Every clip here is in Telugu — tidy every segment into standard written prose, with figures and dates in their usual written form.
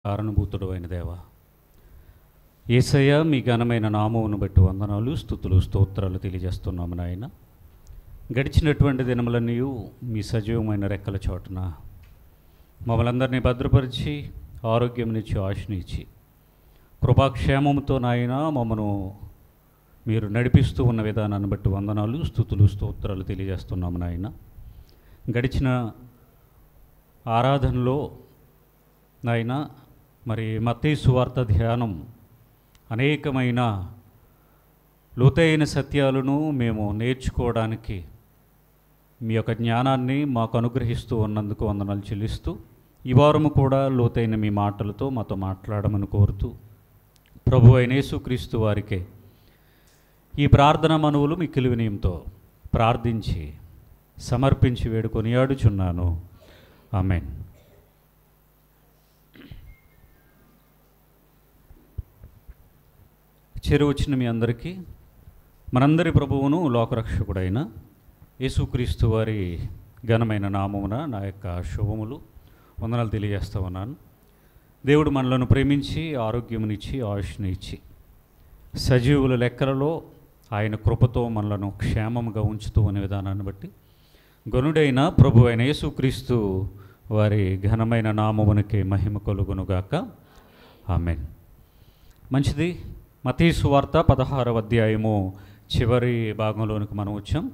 కారణభూతుడు అయిన దేవా, యేసయ్య, మీ ఘనమైన నామమును బట్టి వందనాలు, స్తుతులు, స్తోత్రాలు తెలియజేస్తున్నాము నాయన. గడిచినటువంటి దినములన్నీ మీ సజీవమైన రెక్కల చోటున మమ్మల్ని అందరినీ భద్రపరిచి ఆరోగ్యంనిచ్చి ఆశనిచ్చి కృపాక్షేమముతో నాయన మమ్మను మీరు నడిపిస్తూ ఉన్న విధానాన్ని బట్టి వందనాలు, స్తుతులు, స్తోత్రాలు తెలియజేస్తున్నాము నాయన. గడిచిన ఆరాధనలో నాయన మరి మత్తయి సువార్త ధ్యానం అనేకమైన లోతైన సత్యాలను మేము నేర్చుకోవడానికి మీ యొక్క జ్ఞానాన్ని మాకు అనుగ్రహిస్తూ ఉన్నందుకు వందనాలు చెల్లిస్తూ, ఈ వారము కూడా లోతైన మీ మాటలతో మాతో మాట్లాడమని కోరుతూ, ప్రభు అయిన యేసుక్రీస్తు వారికే ఈ ప్రార్థన మనవులు మిక్కిలి వినయంతో ప్రార్థించి సమర్పించి వేడుకొని ఆడుచున్నాను. ఆమేన్. చేరువచ్చిన మీ అందరికీ మనందరి ప్రభువును లోకరక్షకుడైన యేసుక్రీస్తు వారి ఘనమైన నామమున నా యొక్క శుభములు, వందనాలు తెలియజేస్తూ ఉన్నాను. దేవుడు మనలను ప్రేమించి ఆరోగ్యమునిచ్చి ఆయుష్నిచ్చి సజీవుల లెక్కలలో ఆయన కృపతో మనలను క్షేమముగా ఉంచుతూ అనే విధానాన్ని బట్టి గనుడైన ప్రభు అయిన యేసుక్రీస్తు వారి ఘనమైన నామమునకే మహిమ కలుగునుగాక. ఆమేన్. మంచిది. మత్తయి సువార్త 16వ అధ్యాయము చివరి భాగంలోనికి మనం వచ్చాం.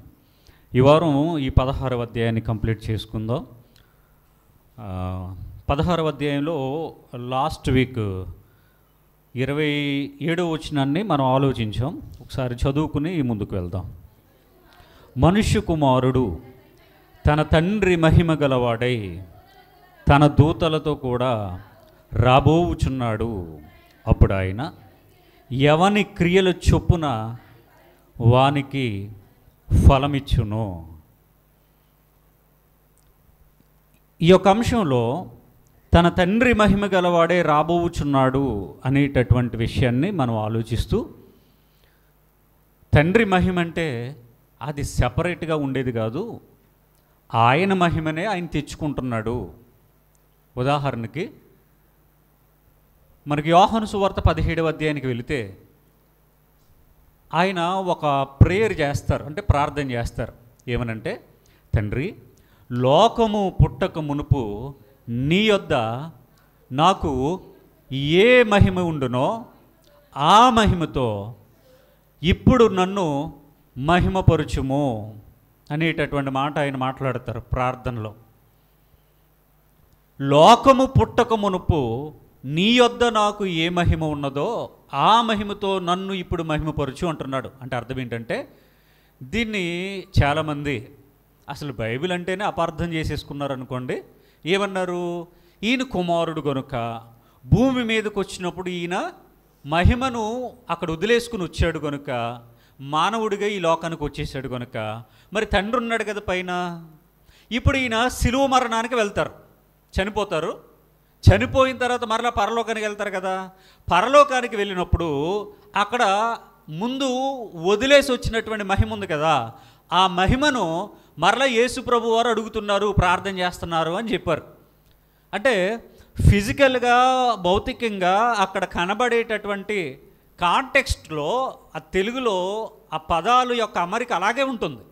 ఈ వారం ఈ 16వ అధ్యాయాన్ని కంప్లీట్ చేసుకుందాం. 16వ అధ్యాయంలో లాస్ట్ వీక్ 27వ వచనాన్ని మనం ఆలోచించాం. ఒకసారి చదువుకుని ముందుకు వెళ్దాం. మనుష్య కుమారుడు తన తండ్రి మహిమ గలవాడై తన దూతలతో కూడా రాబోవుచున్నాడు. అప్పుడు ఆయన ఎవని క్రియల చొప్పున వానికి ఫలమిచ్చును. ఈ యొక్క అంశంలో తన తండ్రి మహిమ గలవాడే రాబోవుచున్నాడు అనేటటువంటి విషయాన్ని మనం ఆలోచిస్తూ, తండ్రి మహిమ అంటే అది సెపరేట్గా ఉండేది కాదు, ఆయన మహిమనే ఆయన తెచ్చుకుంటున్నాడు. ఉదాహరణకి మనకి యోహాను సువార్త 17వ అధ్యాయానికి వెళితే ఆయన ఒక ప్రేయర్ చేస్తారు, అంటే ప్రార్థన చేస్తారు. ఏమనంటే, తండ్రి, లోకము పుట్టక మునుపు నీ యొద్ద నాకు ఏ మహిమ ఉండునో ఆ మహిమతో ఇప్పుడు నన్ను మహిమపరుచుము అనేటటువంటి మాట ఆయన మాట్లాడతారు ప్రార్థనలో. లోకము పుట్టక మునుపు నీ యొద్ద నాకు ఏ మహిమ ఉన్నదో ఆ మహిమతో నన్ను ఇప్పుడు మహిమపరచు అంటున్నాడు. అంటే అర్థం ఏంటంటే, దీన్ని చాలామంది అసలు బైబిల్ అంటేనే అపార్థం చేసేసుకున్నారు అనుకోండి. ఏమన్నారు, ఈయన కుమారుడు గనుక భూమి మీదకి వచ్చినప్పుడు ఈయన మహిమను అక్కడ వదిలేసుకుని వచ్చాడు గనుక మానవుడిగా ఈ లోకానికి వచ్చేసాడు గనుక మరి తండ్రి ఉన్నాడు కదా పైన. ఇప్పుడు ఈయన శిలువ మరణానికి వెళ్తారు, చనిపోతారు. చనిపోయిన తర్వాత మరలా పరలోకానికి వెళ్తారు కదా. పరలోకానికి వెళ్ళినప్పుడు అక్కడ ముందు వదిలేసి వచ్చినటువంటి మహిమ ఉంది కదా, ఆ మహిమను మరలా యేసు ప్రభు వారు అడుగుతున్నారు, ప్రార్థన చేస్తున్నారు అని చెప్పారు. అంటే ఫిజికల్గా భౌతికంగా అక్కడ కనబడేటటువంటి కాంటెక్స్ట్లో ఆ తెలుగులో ఆ పదాలు యొక్క అమరిక అలాగే ఉంటుంది.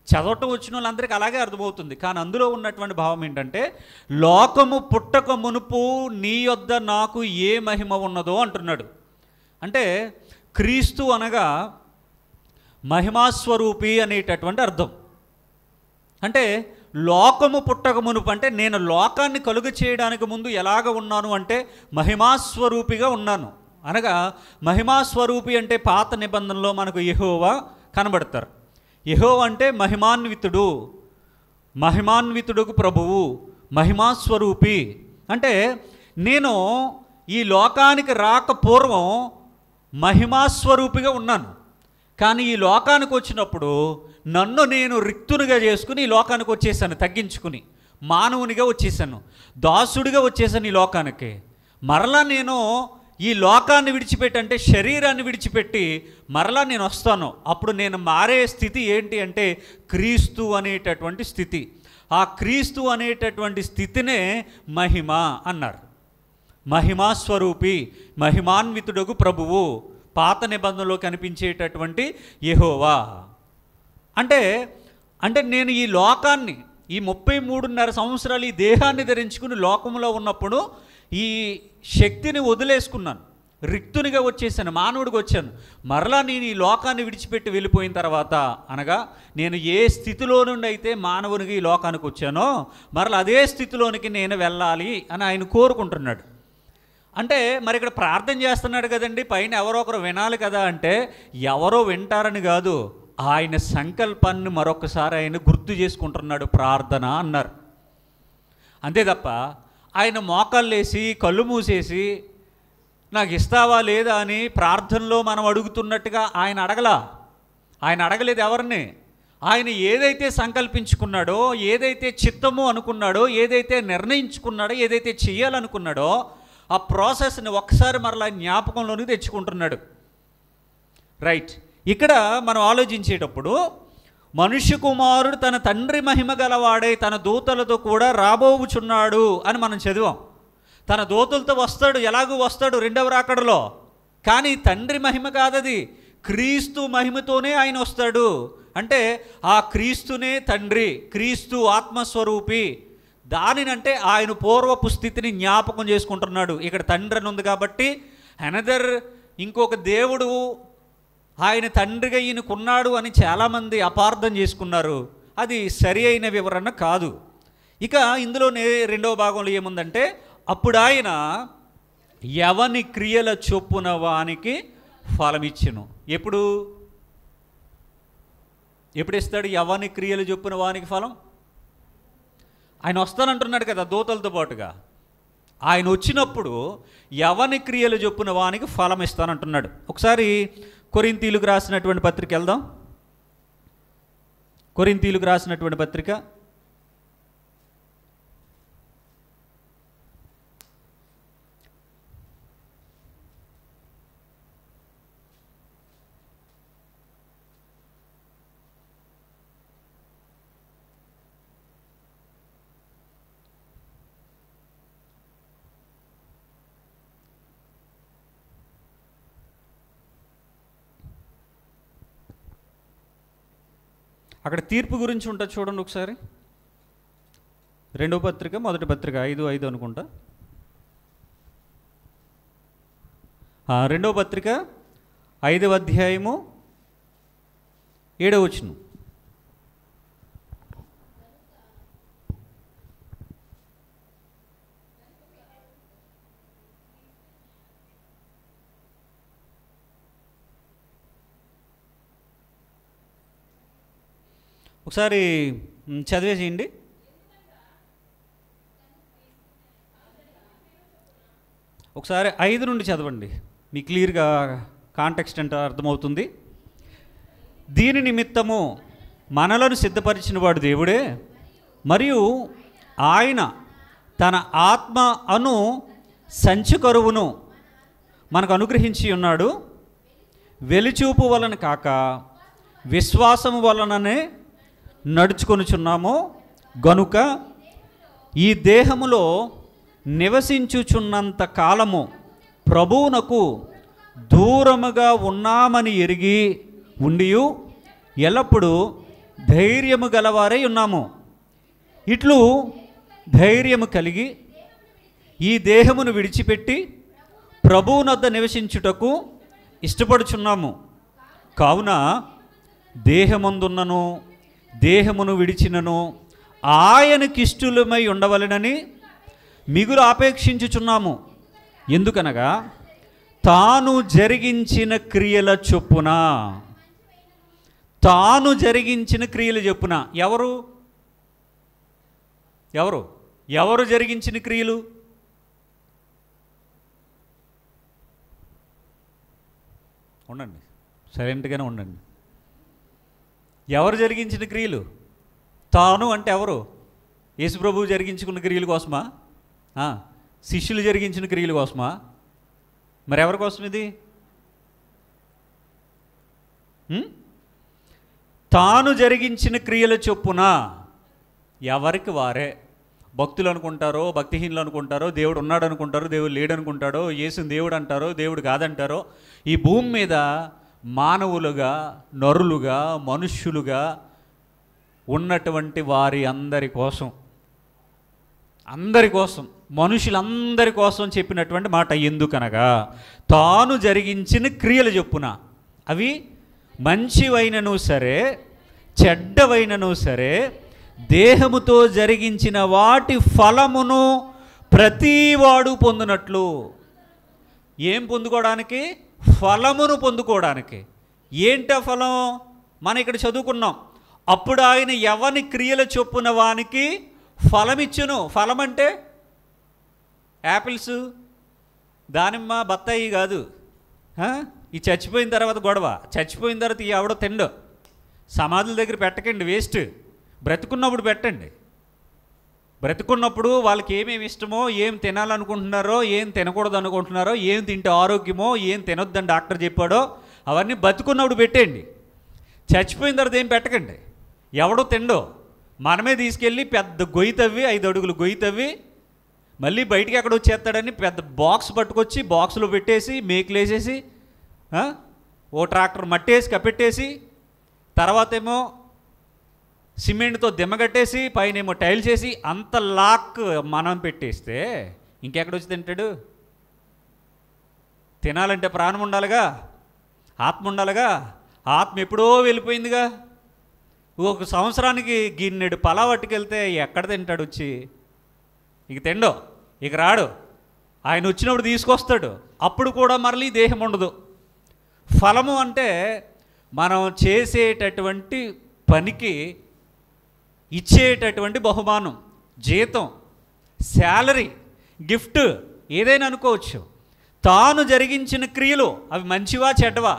చదవటం వచ్చిన వాళ్ళందరికీ అలాగే అర్థమవుతుంది. కానీ అందులో ఉన్నటువంటి భావం ఏంటంటే, లోకము పుట్టక మునుపు నీ యొద్ద నాకు ఏ మహిమ ఉన్నదో అంటున్నాడు. అంటే క్రీస్తు అనగా మహిమాస్వరూపి అనేటటువంటి అర్థం. అంటే లోకము పుట్టక మునుపు అంటే నేను లోకాన్ని కలుగ చేయడానికి ముందు ఎలాగ ఉన్నాను అంటే మహిమాస్వరూపిగా ఉన్నాను. అనగా మహిమాస్వరూపి అంటే పాత నిబంధనలో మనకు యెహోవా కనబడతారు. యెహోవా అంటే మహిమాన్వితుడు, మహిమాన్వితుడుకు ప్రభువు, మహిమాస్వరూపి. అంటే నేను ఈ లోకానికి రాక పూర్వం మహిమాస్వరూపిగా ఉన్నాను. కానీ ఈ లోకానికి వచ్చినప్పుడు నన్ను నేను రిక్తునిగా చేసుకుని ఈ లోకానికి వచ్చేసాను, తగ్గించుకుని మానవునిగా వచ్చేసాను, దాసుడిగా వచ్చేసాను ఈ లోకానికి. మరలా నేను ఈ లోకాన్ని విడిచిపెట్టి, అంటే శరీరాన్ని విడిచిపెట్టి మరలా నేను వస్తాను. అప్పుడు నేను మారే స్థితి ఏంటి అంటే క్రీస్తు అనేటటువంటి స్థితి. ఆ క్రీస్తు అనేటటువంటి స్థితినే మహిమ అన్నారు. మహిమాస్వరూపి, మహిమాన్వితుడగు ప్రభువు, పాత నిబంధనలో కనిపించేటటువంటి యెహోవా. అంటే అంటే నేను ఈ లోకాన్ని, ఈ 33.5 సంవత్సరాలు ఈ దేహాన్ని ధరించుకుని లోకంలో ఉన్నప్పుడు ఈ శక్తిని వదిలేసుకున్నాను, రిక్తునిగా వచ్చేసాను, మానవుడికి వచ్చాను. మరలా నేను ఈ లోకాన్ని విడిచిపెట్టి వెళ్ళిపోయిన తర్వాత, అనగా నేను ఏ స్థితిలో నుండి అయితే మానవునికి ఈ లోకానికి వచ్చానో మరలా అదే స్థితిలోనికి నేను వెళ్ళాలి అని ఆయన కోరుకుంటున్నాడు. అంటే మరి ఇక్కడ ప్రార్థన చేస్తున్నాడు కదండి, పైన ఎవరో ఒకరు వినాలి కదా అంటే, ఎవరో వింటారని కాదు, ఆయన సంకల్పాన్ని మరొకసారి ఆయన గుర్తు చేసుకుంటున్నాడు ప్రార్థన అన్నారు. అంతే తప్ప ఆయన మోకాళ్ళేసి కళ్ళు మూసేసి నాకు ఇస్తావా లేదా అని ప్రార్థనలో మనం అడుగుతున్నట్టుగా ఆయన అడగలా. ఆయన అడగలేదు ఎవరిని. ఆయన ఏదైతే సంకల్పించుకున్నాడో, ఏదైతే చిత్తము అనుకున్నాడో, ఏదైతే నిర్ణయించుకున్నాడో, ఏదైతే చేయాలనుకున్నాడో ఆ ప్రాసెస్ని ఒక్కసారి మరలా జ్ఞాపకంలోకి తెచ్చుకుంటున్నాడు. రైట్. ఇక్కడ మనం ఆలోచించేటప్పుడు మనుష్య కుమారుడు తన తండ్రి మహిమ గలవాడై తన దూతలతో కూడా రాబోవుచున్నాడు అని మనం చదివాం. తన దూతలతో వస్తాడు, ఎలాగూ వస్తాడు రెండవ రాకడలో. కానీ తండ్రి మహిమ కాదది, క్రీస్తు మహిమతోనే ఆయన వస్తాడు. అంటే ఆ క్రీస్తునే తండ్రి, క్రీస్తు ఆత్మస్వరూపి. దానినంటే ఆయన పూర్వపు స్థితిని జ్ఞాపకం చేసుకుంటున్నాడు. ఇక్కడ తండ్రి అని ఉంది కాబట్టి అనదర్ ఇంకొక దేవుడు ఆయన తండ్రిగా ఈయనకున్నాడు అని చాలామంది అపార్థం చేసుకున్నారు. అది సరి అయిన వివరణ కాదు. ఇక ఇందులోనే రెండవ భాగంలో ఏముందంటే, అప్పుడు ఆయన ఎవని క్రియల చొప్పున వానికి ఫలమిచ్చెను. ఎప్పుడు ఇస్తాడు ఎవని క్రియలు చొప్పున వానికి ఫలం? ఆయన వస్తానంటున్నాడు కదా దూతలతో పాటుగా. ఆయన వచ్చినప్పుడు ఎవని క్రియలు చొప్పున వానికి ఫలం ఇస్తానంటున్నాడు. ఒకసారి కొరింథీయులకు రాసినటువంటి పత్రిక వెళ్దాం. కొరింథీయులకు రాసినటువంటి పత్రిక అక్కడ తీర్పు గురించి ఉంటుంది చూడండి ఒకసారి. రెండవ పత్రిక మొదటి పత్రిక 5:5 అనుకుంటా. రెండవ పత్రిక 5వ అధ్యాయము 7వ వచనం. ఒకసారి చదివేసేయండి. ఒకసారి 5 నుండి చదవండి, మీకు క్లియర్గా కాంటెక్స్ట్ అంటే అర్థమవుతుంది. దీని నిమిత్తము మనలను సిద్ధపరిచిన వాడు దేవుడే, మరియు ఆయన తన ఆత్మ అను సంచు కరువును మనకు అనుగ్రహించి ఉన్నాడు. వెలిచూపు వలన కాక విశ్వాసము వలననే నడుచుకొనుచున్నాము. గనుక ఈ దేహములో నివసించుచున్నంత కాలము ప్రభువునకు దూరముగా ఉన్నామని ఎరిగి ఉండియు ఎల్లప్పుడూ ధైర్యము గలవారై ఉన్నాము. ఇట్లు ధైర్యము కలిగి ఈ దేహమును విడిచిపెట్టి ప్రభువునొద్ద నివసించుటకు ఇష్టపడుచున్నాము. కావున దేహమందున్నను దేహమును విడిచినను ఆయనకిష్టులమై ఉండవలెనని మిగులు ఆపేక్షించుచున్నాము. ఎందుకనగా తాను జరిగించిన క్రియల చొప్పున, తాను జరిగించిన క్రియల చొప్పున. ఎవరు జరిగించిన క్రియలు? ఉండండి, సైలెంట్గానే ఉండండి. ఎవరు జరిగించిన క్రియలు? తాను అంటే ఎవరు? యేసుప్రభువు జరిగించుకున్న క్రియల కోసమా? శిష్యులు జరిగించిన క్రియల కోసమా? మరి ఎవరి కోసం ఇది? తాను జరిగించిన క్రియల చొప్పున ఎవరికి వారే. భక్తులు అనుకుంటారో, భక్తిహీనులు అనుకుంటారో, దేవుడు ఉన్నాడు అనుకుంటారో, దేవుడు లేడు అనుకుంటాడో, యేసుని దేవుడు అంటారో, దేవుడు కాదంటారో, ఈ భూమి మీద మానవులుగా, నరులుగా, మనుష్యులుగా ఉన్నటువంటి వారి అందరి కోసం, మనుషులందరి కోసం చెప్పినటువంటి మాట. ఎందుకనగా తాను జరిగించిన క్రియలు చెప్పున, అవి మంచివైనను సరే చెడ్డవైనను సరే, దేహముతో జరిగించిన వాటి ఫలమును ప్రతివాడు పొందినట్లు. ఏం పొందుకోవడానికి? ఫలమును పొందుకోవడానికి. ఏంట ఫలం? మనం ఇక్కడ చదువుకున్నాం. అప్పుడు ఆయన ఎవని క్రియల చొప్పున వానికి ఫలమిచ్చును. ఫలం అంటే యాపిల్స్, దానిమ్మ, బత్తాయి కాదు. ఈ చచ్చిపోయిన తర్వాత గొడవ, చచ్చిపోయిన తర్వాత ఈ ఎవడో తిండు. సమాధుల దగ్గర పెట్టకండి, వేస్ట్. బ్రతుకున్నప్పుడు పెట్టండి. బ్రతుకున్నప్పుడు వాళ్ళకి ఏమేమి ఇష్టమో, ఏం తినాలనుకుంటున్నారో, ఏం తినకూడదు అనుకుంటున్నారో, ఏం తింటే ఆరోగ్యమో, ఏం తినొద్దని డాక్టర్ చెప్పాడో అవన్నీ బతుకున్నప్పుడు పెట్టండి. చచ్చిపోయిన తర్వాత ఏం పెట్టకండి. ఎవడో తిండో మనమే తీసుకెళ్ళి పెద్ద గొయ్యి తవ్వి, 5 అడుగులు గొయ్యి తవ్వి మళ్ళీ బయటికి ఎక్కడ వచ్చేస్తాడని పెద్ద బాక్స్ పట్టుకొచ్చి బాక్స్లో పెట్టేసి మేకులు వేసేసి ఓ ట్రాక్టర్ మట్టేసి కప్పెట్టేసి తర్వాత ఏమో సిమెంట్తో దిమ్మగట్టేసి పైన ఏమో టైల్స్ వేసి అంత లాక్ మనం పెట్టేస్తే ఇంకెక్కడ వచ్చి తింటాడు? తినాలంటే ప్రాణం ఉండాలిగా, ఆత్మ ఉండాలిగా. ఆత్మ ఎప్పుడో వెళ్ళిపోయిందిగా. ఒక సంవత్సరానికి గిన్నెడు పలా పట్టుకెళ్తే ఎక్కడ తింటాడు వచ్చి? ఇక తిండో, ఇక రాడు. ఆయన వచ్చినప్పుడు తీసుకొస్తాడు, అప్పుడు కూడా మరలి దేహం ఉండదు. ఫలము అంటే మనం చేసేటటువంటి పనికి ఇచ్చేటటువంటి బహుమానం, జీతం, శాలరీ, గిఫ్ట్, ఏదైనా అనుకోవచ్చు. తాను జరిగించిన క్రియలు అవి మంచివా చెడ్డవా,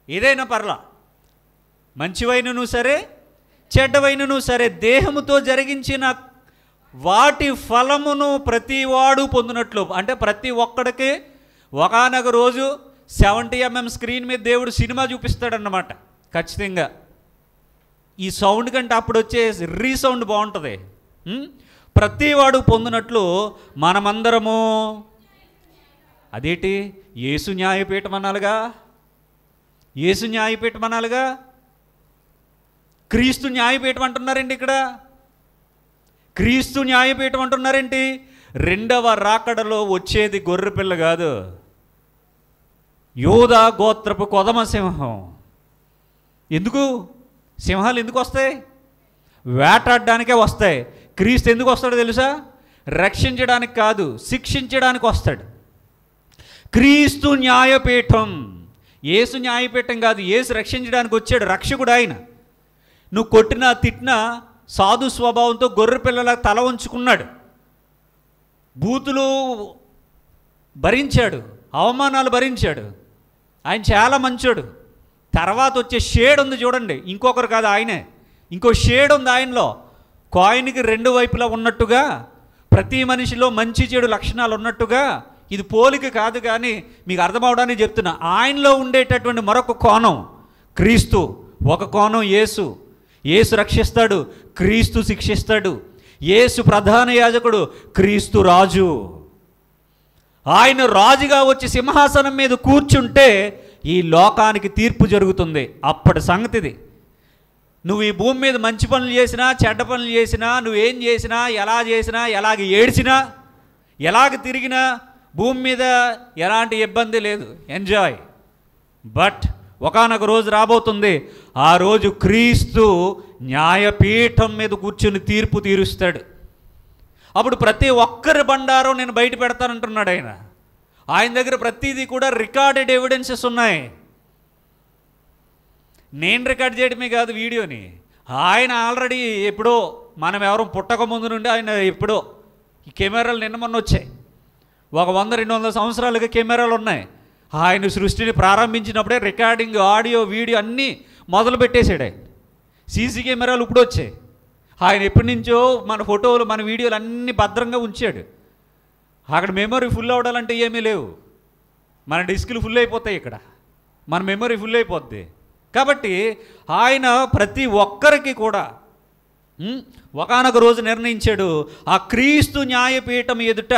ఏదైనా పర్లా, మంచివైనను సరే చెడ్డవైనను సరే, దేహముతో జరిగించిన వాటి ఫలమును ప్రతివాడు పొందినట్లు. అంటే ప్రతి ఒక్కడికి ఒకానొక రోజు 70mm స్క్రీన్ మీద దేవుడు సినిమా చూపిస్తాడన్నమాట. ఖచ్చితంగా ఈ సౌండ్ కంటే అప్పుడు వచ్చే రీసౌండ్ బాగుంటుంది. ప్రతివాడు పొందినట్లు మనమందరము, అదేంటి యేసు న్యాయపీఠం అనాలిగా, యేసు న్యాయపీఠం అనాలిగా, క్రీస్తు న్యాయపీఠం అంటున్నారండి. ఇక్కడ క్రీస్తు న్యాయపీఠం అంటున్నారేంటి? రెండవ రాకడలో వచ్చేది గొర్రెపిల్ల కాదు, యోధా గోత్రపు కొదమ సింహం. ఎందుకు సింహాలు ఎందుకు వస్తాయి? వేటాడడానికే వస్తాయి. క్రీస్తు ఎందుకు వస్తాడో తెలుసా? రక్షించడానికి కాదు, శిక్షించడానికి వస్తాడు. క్రీస్తు న్యాయపీఠం, యేసు న్యాయపీఠం కాదు. యేసు రక్షించడానికి వచ్చాడు, రక్షకుడు ఆయన. నువ్వు కొట్టినా తిట్టినా సాధు స్వభావంతో గొర్రె పిల్లల తల ఉంచుకున్నాడు, బూతులు భరించాడు, అవమానాలు భరించాడు. ఆయన చాలా మంచోడు. తర్వాత వచ్చే షేడ్ ఉంది చూడండి, ఇంకొకరు కాదు ఆయనే, ఇంకో షేడ్ ఉంది ఆయనలో. కాయిన్కి 2 వైపులా ఉన్నట్టుగా ప్రతి మనిషిలో మంచి చెడు లక్షణాలు ఉన్నట్టుగా, ఇది పోలిక కాదు కానీ మీకు అర్థమవడానికి చెప్తున్నా. ఆయనలో ఉండేటటువంటి మరొక కోణం క్రీస్తు, ఒక కోణం యేసు. యేసు రక్షిస్తాడు, క్రీస్తు శిక్షిస్తాడు. యేసు ప్రధాన యాజకుడు, క్రీస్తు రాజు. ఆయన రాజుగా వచ్చి సింహాసనం మీద కూర్చుంటే ఈ లోకానికి తీర్పు జరుగుతుంది. అప్పటి సంగతిది. నువ్వు ఈ భూమి మీద మంచి పనులు చేసినా చెడ్డ పనులు చేసినా, నువ్వేం చేసినా, ఎలా చేసినా, ఎలాగ ఏడ్చినా, ఎలాగ తిరిగినా భూమి మీద ఎలాంటి ఇబ్బంది లేదు, ఎంజాయ్. బట్ ఒకానొక రోజు రాబోతుంది, ఆ రోజు క్రీస్తు న్యాయపీఠం మీద కూర్చుని తీర్పు తీరుస్తాడు. అప్పుడు ప్రతి ఒక్కరి బండారం నేను బయట పెడతానంటున్నాడు ఆయన. ఆయన దగ్గర ప్రతిదీ కూడా రికార్డెడ్ ఎవిడెన్సెస్ ఉన్నాయి. నేను రికార్డ్ చేయడమే కాదు వీడియోని, ఆయన ఆల్రెడీ ఎప్పుడో, మనం ఎవరు పుట్టక ముందు నుండి ఆయన ఎప్పుడో, ఈ కెమెరాలు నిన్న మొన్న వచ్చాయి. ఒక 100-200 సంవత్సరాలుగా కెమెరాలు ఉన్నాయి. ఆయన సృష్టిని ప్రారంభించినప్పుడే రికార్డింగ్, ఆడియో, వీడియో అన్నీ మొదలు పెట్టేశాడు ఆయన. సీసీ కెమెరాలు ఇప్పుడు వచ్చాయి. ఆయన ఎప్పటి నుంచో మన ఫోటోలు, మన వీడియోలు అన్నీ భద్రంగా ఉంచాడు. అక్కడ మెమరీ ఫుల్ అవ్వడాలంటే ఏమీ లేవు, మన డిస్కులు ఫుల్ అయిపోతాయి, ఇక్కడ మన మెమరీ ఫుల్ అయిపోద్ది. కాబట్టి ఆయన ప్రతి ఒక్కరికి కూడా ఒకానొక రోజు నిర్ణయించాడు, ఆ క్రీస్తు న్యాయపీఠం ఎదుట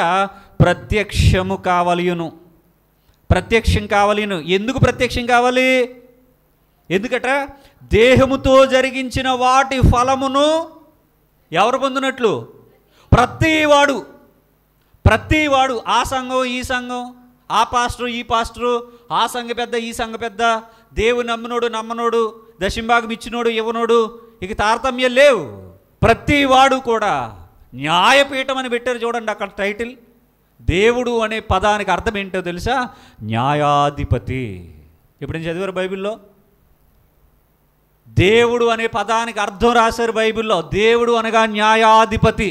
ప్రత్యక్షము కావలియును. ప్రత్యక్షం కావలియును. ఎందుకు ప్రత్యక్షం కావాలి? ఎందుకట? దేహముతో జరిగించిన వాటి ఫలమును ఎవరు పొందినట్లు? ప్రతివాడు, ఆ సంఘం ఈ సంఘం, ఆ పాస్టరు ఈ పాస్టరు, ఆ సంఘ పెద్ద ఈ సంఘ పెద్ద, దేవుని నమ్మనోడు, దశంభాగం ఇచ్చినోడు ఇవ్వనోడు, ఇక తారతమ్యం లేవు. ప్రతివాడు కూడా న్యాయపీఠం అని పెట్టారు చూడండి అక్కడ టైటిల్. దేవుడు అనే పదానికి అర్థం ఏంటో తెలుసా? న్యాయాధిపతి. ఎప్పుడైనా చదివారు బైబిల్లో? దేవుడు అనే పదానికి అర్థం రాశారు బైబిల్లో. దేవుడు అనగా న్యాయాధిపతి.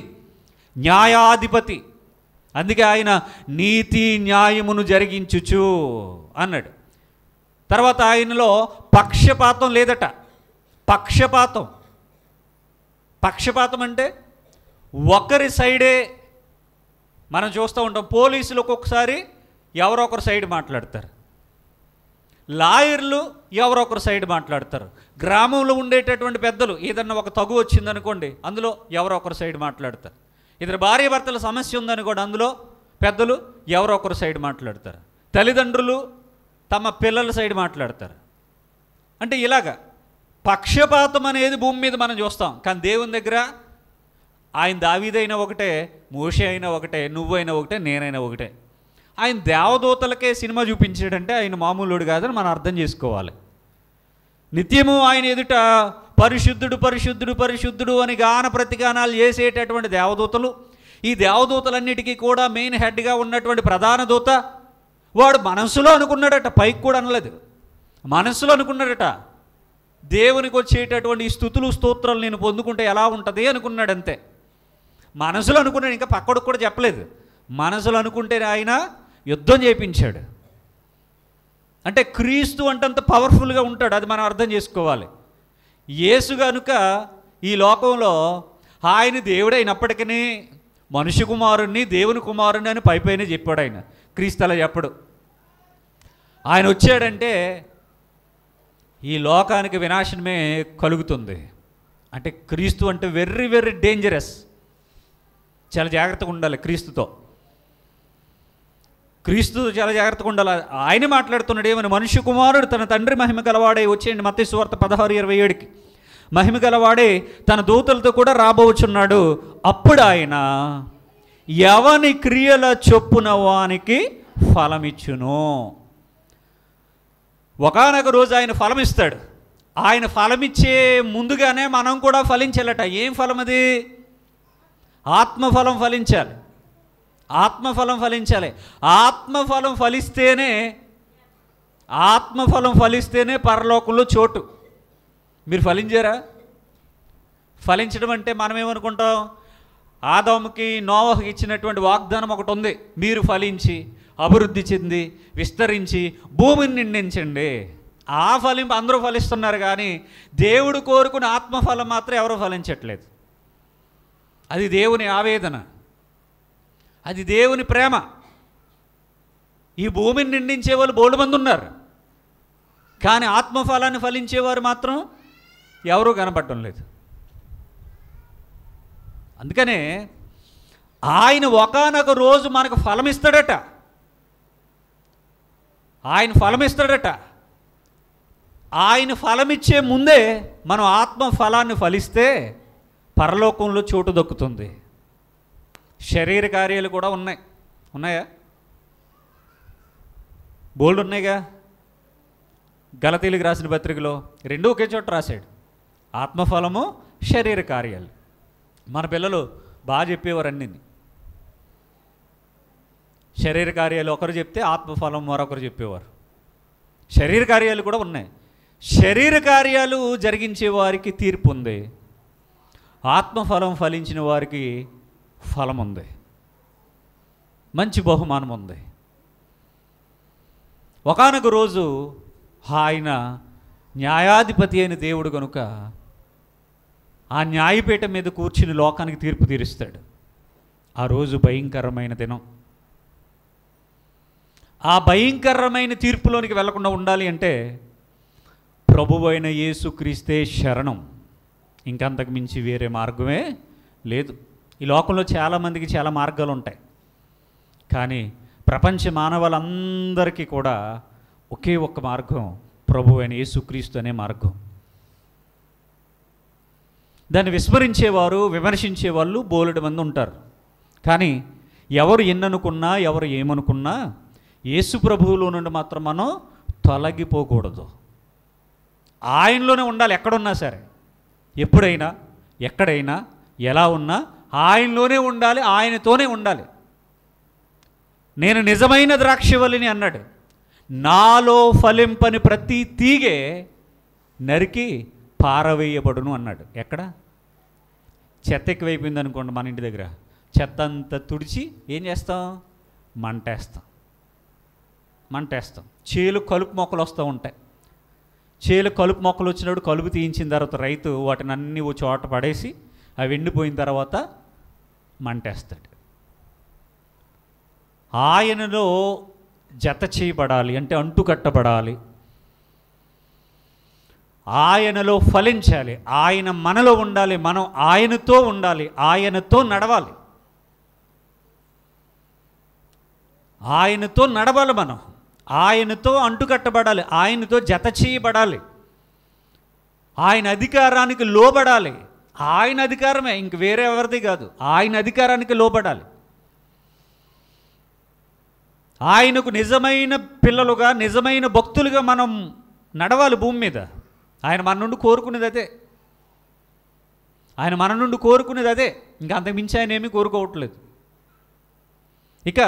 అందుకే ఆయన నీతి న్యాయమును జరిగించుచు అన్నాడు. తర్వాత ఆయనలో పక్షపాతం లేదట. పక్షపాతం అంటే ఒకరి సైడే మనం చూస్తూ ఉంటాం. పోలీసులు ఒక్కొక్కసారి ఎవరో ఒకరు సైడ్ మాట్లాడతారు, లాయర్లు ఎవరో ఒకరు సైడ్ మాట్లాడతారు, గ్రామంలో ఉండేటటువంటి పెద్దలు ఏదన్నా ఒక తగు వచ్చిందనుకోండి అందులో ఎవరో ఒకరు సైడ్ మాట్లాడతారు, ఇద్దరు భార్యాభర్తల సమస్య ఉందనుకోండి అందులో పెద్దలు ఎవరో ఒకరు సైడ్ మాట్లాడతారు, తల్లిదండ్రులు తమ పిల్లల సైడ్ మాట్లాడతారు. అంటే ఇలాగా పక్షపాతం అనేది భూమి మీద మనం చూస్తాం. కానీ దేవుని దగ్గర ఆయన దావీదైనా ఒకటే, మోషే అయినా ఒకటే, నువ్వైనా ఒకటే, నేనైనా ఒకటే. ఆయన దేవదూతలకే సినిమా చూపించాడంటే ఆయన మామూలుడు కాదని మనం అర్థం చేసుకోవాలి. నిత్యము ఆయన ఎదుట పరిశుద్ధుడు అని గాన ప్రతిగానాలు చేసేటటువంటి దేవదూతలు. ఈ దేవదూతలన్నిటికీ కూడా మెయిన్ హెడ్గా ఉన్నటువంటి ప్రధాన దూత వాడు మనసులో అనుకున్నాడట, పైకి కూడా అనలేదు, మనసులో అనుకున్నాడట, దేవునికి వచ్చేటటువంటి ఈ స్తుతులు స్తోత్రాలు నేను పొందుకుంటే ఎలా ఉంటుంది అనుకున్నాడు. అంతే, మనసులో అనుకున్నాడు, ఇంకా పక్కడికి కూడా చెప్పలేదు. మనసులో అనుకుంటే ఆయన యుద్ధం చేయించాడు. అంటే క్రీస్తు అంతంత పవర్ఫుల్గా ఉంటాడు, అది మనం అర్థం చేసుకోవాలి. యేసు కనుక ఈ లోకంలో ఆయన దేవుడైనప్పటికీ మనుష్య కుమారుణ్ణి దేవుని కుమారుణ్ణి అని పైపైన చెప్పాడు. ఆయన క్రీస్తు అలా చెప్పడు. ఆయన వచ్చాడంటే ఈ లోకానికి వినాశనమే కలుగుతుంది. అంటే క్రీస్తు అంటే వెరీ వెరీ డేంజరస్. చాలా జాగ్రత్తగా ఉండాలి క్రీస్తుతో చాలా జాగ్రత్తగా ఉండాలి. ఆయన మాట్లాడుతున్నాడు ఏమని? మనుష్య కుమారుడు తన తండ్రి మహిమ గలవాడే వచ్చేయండి, మత్తయి సువార్త 16:27కి. మహిమ గలవాడే తన దూతలతో కూడా రాబోచున్నాడు. అప్పుడు ఆయన ఎవని క్రియల చొప్పున వానికి ఫలమిచ్చును. ఒకానొక రోజు ఆయన ఫలం ఇస్తాడు. ఆయన ఫలమిచ్చే ముందుగానే మనం కూడా ఫలించాలట. ఏం ఫలం అది? ఆత్మఫలం ఫలించాలి. ఆత్మఫలం ఫలిస్తేనే పరలోకంలో చోటు. మీరు ఫలించారా? ఫలించడం అంటే మనం ఏమనుకుంటాం? ఆదాముకి నోవహుకి ఇచ్చినటువంటి వాగ్దానం ఒకటి ఉంది, మీరు ఫలించి అభివృద్ధి చెంది విస్తరించి భూమిని నిండించండి. ఆ ఫలింపు అందరూ ఫలిస్తున్నారు, కానీ దేవుడు కోరుకున్న ఆత్మఫలం మాత్రం ఎవరూ ఫలించట్లేదు. అది దేవుని ఆవేదన, అది దేవుని ప్రేమ. ఈ భూమిని నిండించే వాళ్ళు బోల్డు మంది ఉన్నారు, కానీ ఆత్మఫలాన్ని ఫలించేవారు మాత్రం ఎవరూ కనపడటం లేదు. అందుకనే ఆయన ఒకానొక రోజు మనకు ఫలమిస్తాడట. ఆయన ఫలమిచ్చే ముందే మనం ఆత్మఫలాన్ని ఫలిస్తే పరలోకంలో చోటు దక్కుతుంది. శరీర కార్యాలు కూడా ఉన్నాయా? బోల్డ్ ఉన్నాయిగా. గలతీలకు రాసిన పత్రికలో రెండూ ఒకే చోట రాశాడు, ఆత్మఫలము శరీర కార్యాలు. మన పిల్లలు బాగా చెప్పేవారు అన్నీ. శరీర కార్యాలు ఒకరు చెప్తే ఆత్మఫలం మరొకరు చెప్పేవారు. శరీర కార్యాలు కూడా ఉన్నాయి. శరీర కార్యాలు జరిగించే వారికి తీర్పు ఉంది, ఆత్మఫలం ఫలించిన వారికి ఫలం ఉంది, మంచి బహుమానం ఉంది. ఒకానొక రోజు ఆయన న్యాయాధిపతి అయిన దేవుడు కనుక ఆ న్యాయపీఠం మీద కూర్చుని లోకానికి తీర్పు తీరుస్తాడు. ఆ రోజు భయంకరమైన దినం. ఆ భయంకరమైన తీర్పులోనికి వెళ్లకుండా ఉండాలి అంటే ప్రభువైన యేసుక్రీస్తే శరణం. ఇంకంతకు మించి వేరే మార్గమే లేదు. ఈ లోకంలో చాలామందికి చాలా మార్గాలు ఉంటాయి, కానీ ప్రపంచ మానవులందరికీ కూడా ఒకే ఒక్క మార్గం, ప్రభు అయిన యేసుక్రీస్తు అనే మార్గం. దాన్ని విస్మరించేవారు, విమర్శించే వాళ్ళు బోలెడు మంది ఉంటారు. కానీ ఎవరు ఎన్ననుకున్నా, ఎవరు ఏమనుకున్నా, యేసు ప్రభువులో నుండి మాత్రం మనం తొలగిపోకూడదు. ఆయనలోనే ఉండాలి. ఎక్కడున్నా సరే, ఎప్పుడైనా, ఎక్కడైనా, ఎలా ఉన్నా ఆయనలోనే ఉండాలి, ఆయనతోనే ఉండాలి. నేను నిజమైన ద్రాక్షవల్లిని అన్నాడు. నాలో ఫలింపని ప్రతి తీగె నరికి పారవేయబడును అన్నాడు. ఎక్కడ చెత్త ఎక్కువైపోయింది అనుకోండి, మన ఇంటి దగ్గర చెత్త అంతా తుడిచి ఏం చేస్తాం? మంటేస్తాం. చేలు కలుపు మొక్కలు వస్తూ ఉంటాయి. చేలు కలుపు మొక్కలు వచ్చినప్పుడు కలుపు తీయించిన తర్వాత రైతు వాటిని అన్నీ ఓ చోట పడేసి అవి ఎండిపోయిన తర్వాత మంటేస్తాడు. ఆయనలో జత చేయబడాలి అంటే అంటుకట్టబడాలి, ఆయనలో ఫలించాలి, ఆయన మనలో ఉండాలి, మనం ఆయనతో ఉండాలి, ఆయనతో నడవాలి, ఆయనతో నడవాలి, మనం ఆయనతో అంటుకట్టబడాలి, ఆయనతో జత చేయబడాలి, ఆయన అధికారానికి లోబడాలి. ఆయన అధికారమే, ఇంక వేరే ఎవరిది కాదు. ఆయన అధికారానికి లోబడాలి. ఆయనకు నిజమైన పిల్లలుగా, నిజమైన భక్తులుగా మనం నడవాలి భూమి మీద. ఆయన మన నుండి కోరుకునేది అదే. ఇంకా అంతకుమించి ఆయన ఏమీ కోరుకోవట్లేదు. ఇక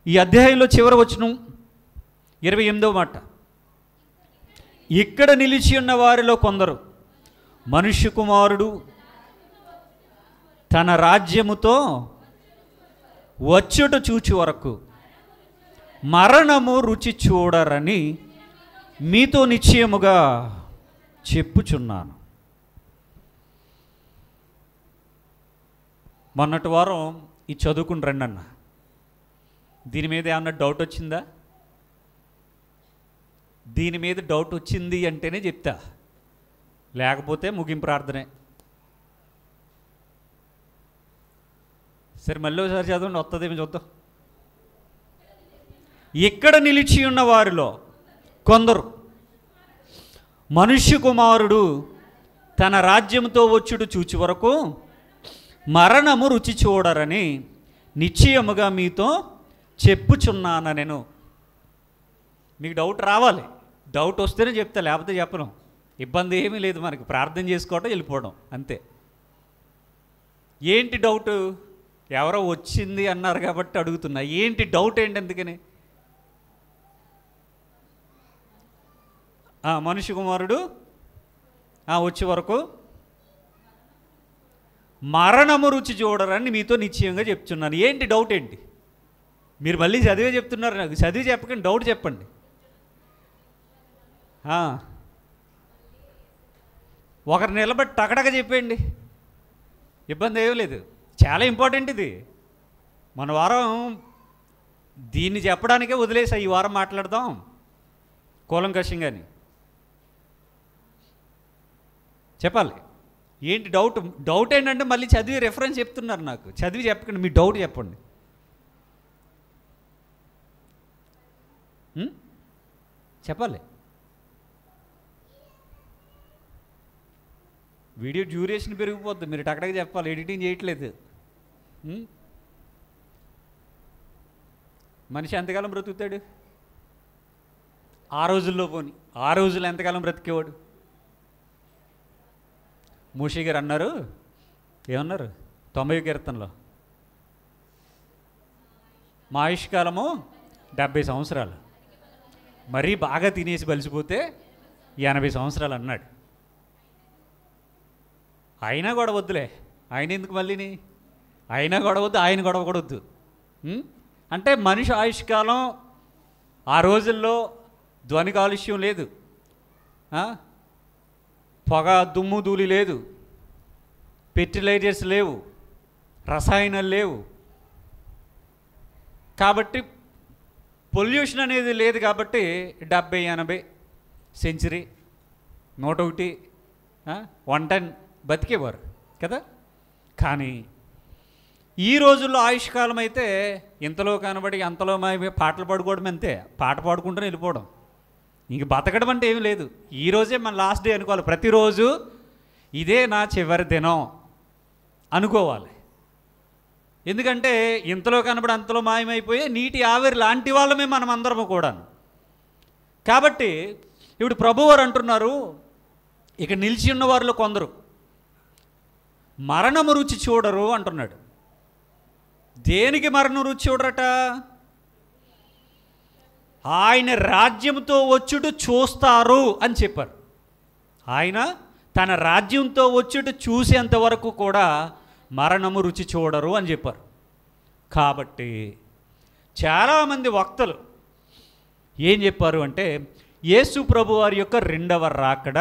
ఈ అధ్యాయంలో చివరి వచనం 28వ మాట, ఇక్కడ నిలిచి ఉన్న వారిలో కొందరు మనుష్య కుమారుడు తన రాజ్యముతో వచ్చుట చూచు వరకు మరణము రుచి చూడరని మీతో నిశ్చయముగా చెప్పుచున్నాను. మొన్నటి వారం ఈ చదువుకుని రండి అన్న. దీని మీద ఏమన్నా డౌట్ వచ్చిందా? దీని మీద డౌట్ వచ్చింది అంటేనే చెప్తా, లేకపోతే ముగింపు ప్రార్థనే. సరే, మళ్ళీ ఒకసారి చదవండి, వస్తుందేమో చూద్దాం. ఇక్కడ నిలిచి ఉన్న వారిలో కొందరు మనుష్య కుమారుడు తన రాజ్యంతో వచ్చుడు చూచి వరకు మరణము రుచి చూడరని నిశ్చయముగా మీతో చెప్పుచున్నాను. నేను మీకు డౌట్ రావాలి, డౌట్ వస్తేనే చెప్తా, లేకపోతే చెప్పను. ఇబ్బంది ఏమీ లేదు, మనకి ప్రార్థన చేసుకోవటం, వెళ్ళిపోవడం అంతే. ఏంటి డౌటు? ఎవరో వచ్చింది అన్నారు కాబట్టి అడుగుతున్నా. ఏంటి డౌట్? ఏంటి? ఎందుకని? మనుష్య కుమారుడు వచ్చే వరకు మరణము రుచి చూడరని మీతో నిశ్చయంగా చెప్తున్నాను. ఏంటి డౌట్? ఏంటి? మీరు మళ్ళీ చదివే చెప్తున్నారు నాకు. చదివి చెప్పకండి, డౌట్ చెప్పండి. ఒకరు నిలబడి టకటక చెప్పండి, ఇబ్బంది ఏమీ లేదు. చాలా ఇంపార్టెంట్ ఇది. మన వారం దీన్ని చెప్పడానికే వదిలేసా. ఈ వారం మాట్లాడదాం కూలంకషంగాని. చెప్పాలి. ఏంటి డౌట్? డౌట్ ఏంటంటే మళ్ళీ చదివి రెఫరెన్స్ చెప్తున్నారు నాకు. చదివి చెప్పకండి, మీ డౌట్ చెప్పండి. చెప్పాలి. వీడియో డ్యూరేషన్ పెరిగిపోద్ది, మీరు టక్కడగా చెప్పాలి. ఎడిటింగ్ చేయట్లేదు. మనిషి ఎంతకాలం బ్రతుకుతాడు? ఆ రోజుల్లో పోని, ఆ రోజుల్లో ఎంతకాలం బ్రతికేవాడు? మూషి గారు అన్నారు, ఏమన్నారు 90వ కీర్తనలో, మా ఆయుష్కాలము 70 సంవత్సరాలు, మరీ బాగా తినేసి బలిసిపోతే 80 సంవత్సరాలు అన్నాడు. అయినా గొడవ వద్దులే, ఆయన ఎందుకు మళ్ళీని? అయినా గొడవ వద్దు, ఆయన గొడవ కూడా వద్దు. అంటే మనిషి ఆయుష్కాలం ఆ రోజుల్లో ధ్వని కాలుష్యం లేదు, పొగ దుమ్ము ధూళి లేదు, ఫెర్టిలైజర్స్ లేవు, రసాయనాలు లేవు, కాబట్టి పొల్యూషన్ అనేది లేదు. కాబట్టి 70, 80 సెంచరీ, 101 వన్ టైం బతికేవారు కదా. కానీ ఈ రోజుల్లో ఆయుష్కాలం అయితే ఇంతలో కనబడి అంతలో పాటలు పాడుకోవడం అంతే, పాట పాడుకుంటూనే వెళ్ళిపోవడం, ఇంక బతకడం అంటే ఏమీ లేదు. ఈరోజే మన లాస్ట్ డే అనుకోవాలి, ప్రతిరోజు ఇదే నా చివరి దినం అనుకోవాలి. ఎందుకంటే ఇంతలో కనబడి అంతలో మాయమైపోయి నీటి ఆవిరి లాంటి వాళ్ళమే మనం అందరము కూడా. కాబట్టి ఇప్పుడు ప్రభువారు అంటున్నారు, ఇక నిలిచి ఉన్న వారిలో కొందరు మరణము రుచి చూడరు అంటున్నాడు. దేనికి మరణం రుచి చూడరట? ఆయన రాజ్యంతో వచ్చుట చూస్తారు అని చెప్పారు. ఆయన తన రాజ్యంతో వచ్చుట చూసేంత వరకు కూడా మరణము రుచి చూడరు అని చెప్పారు. కాబట్టి చాలామంది వక్తలు ఏం చెప్పారు అంటే, యేసు ప్రభు వారి యొక్క రెండవ రాకడ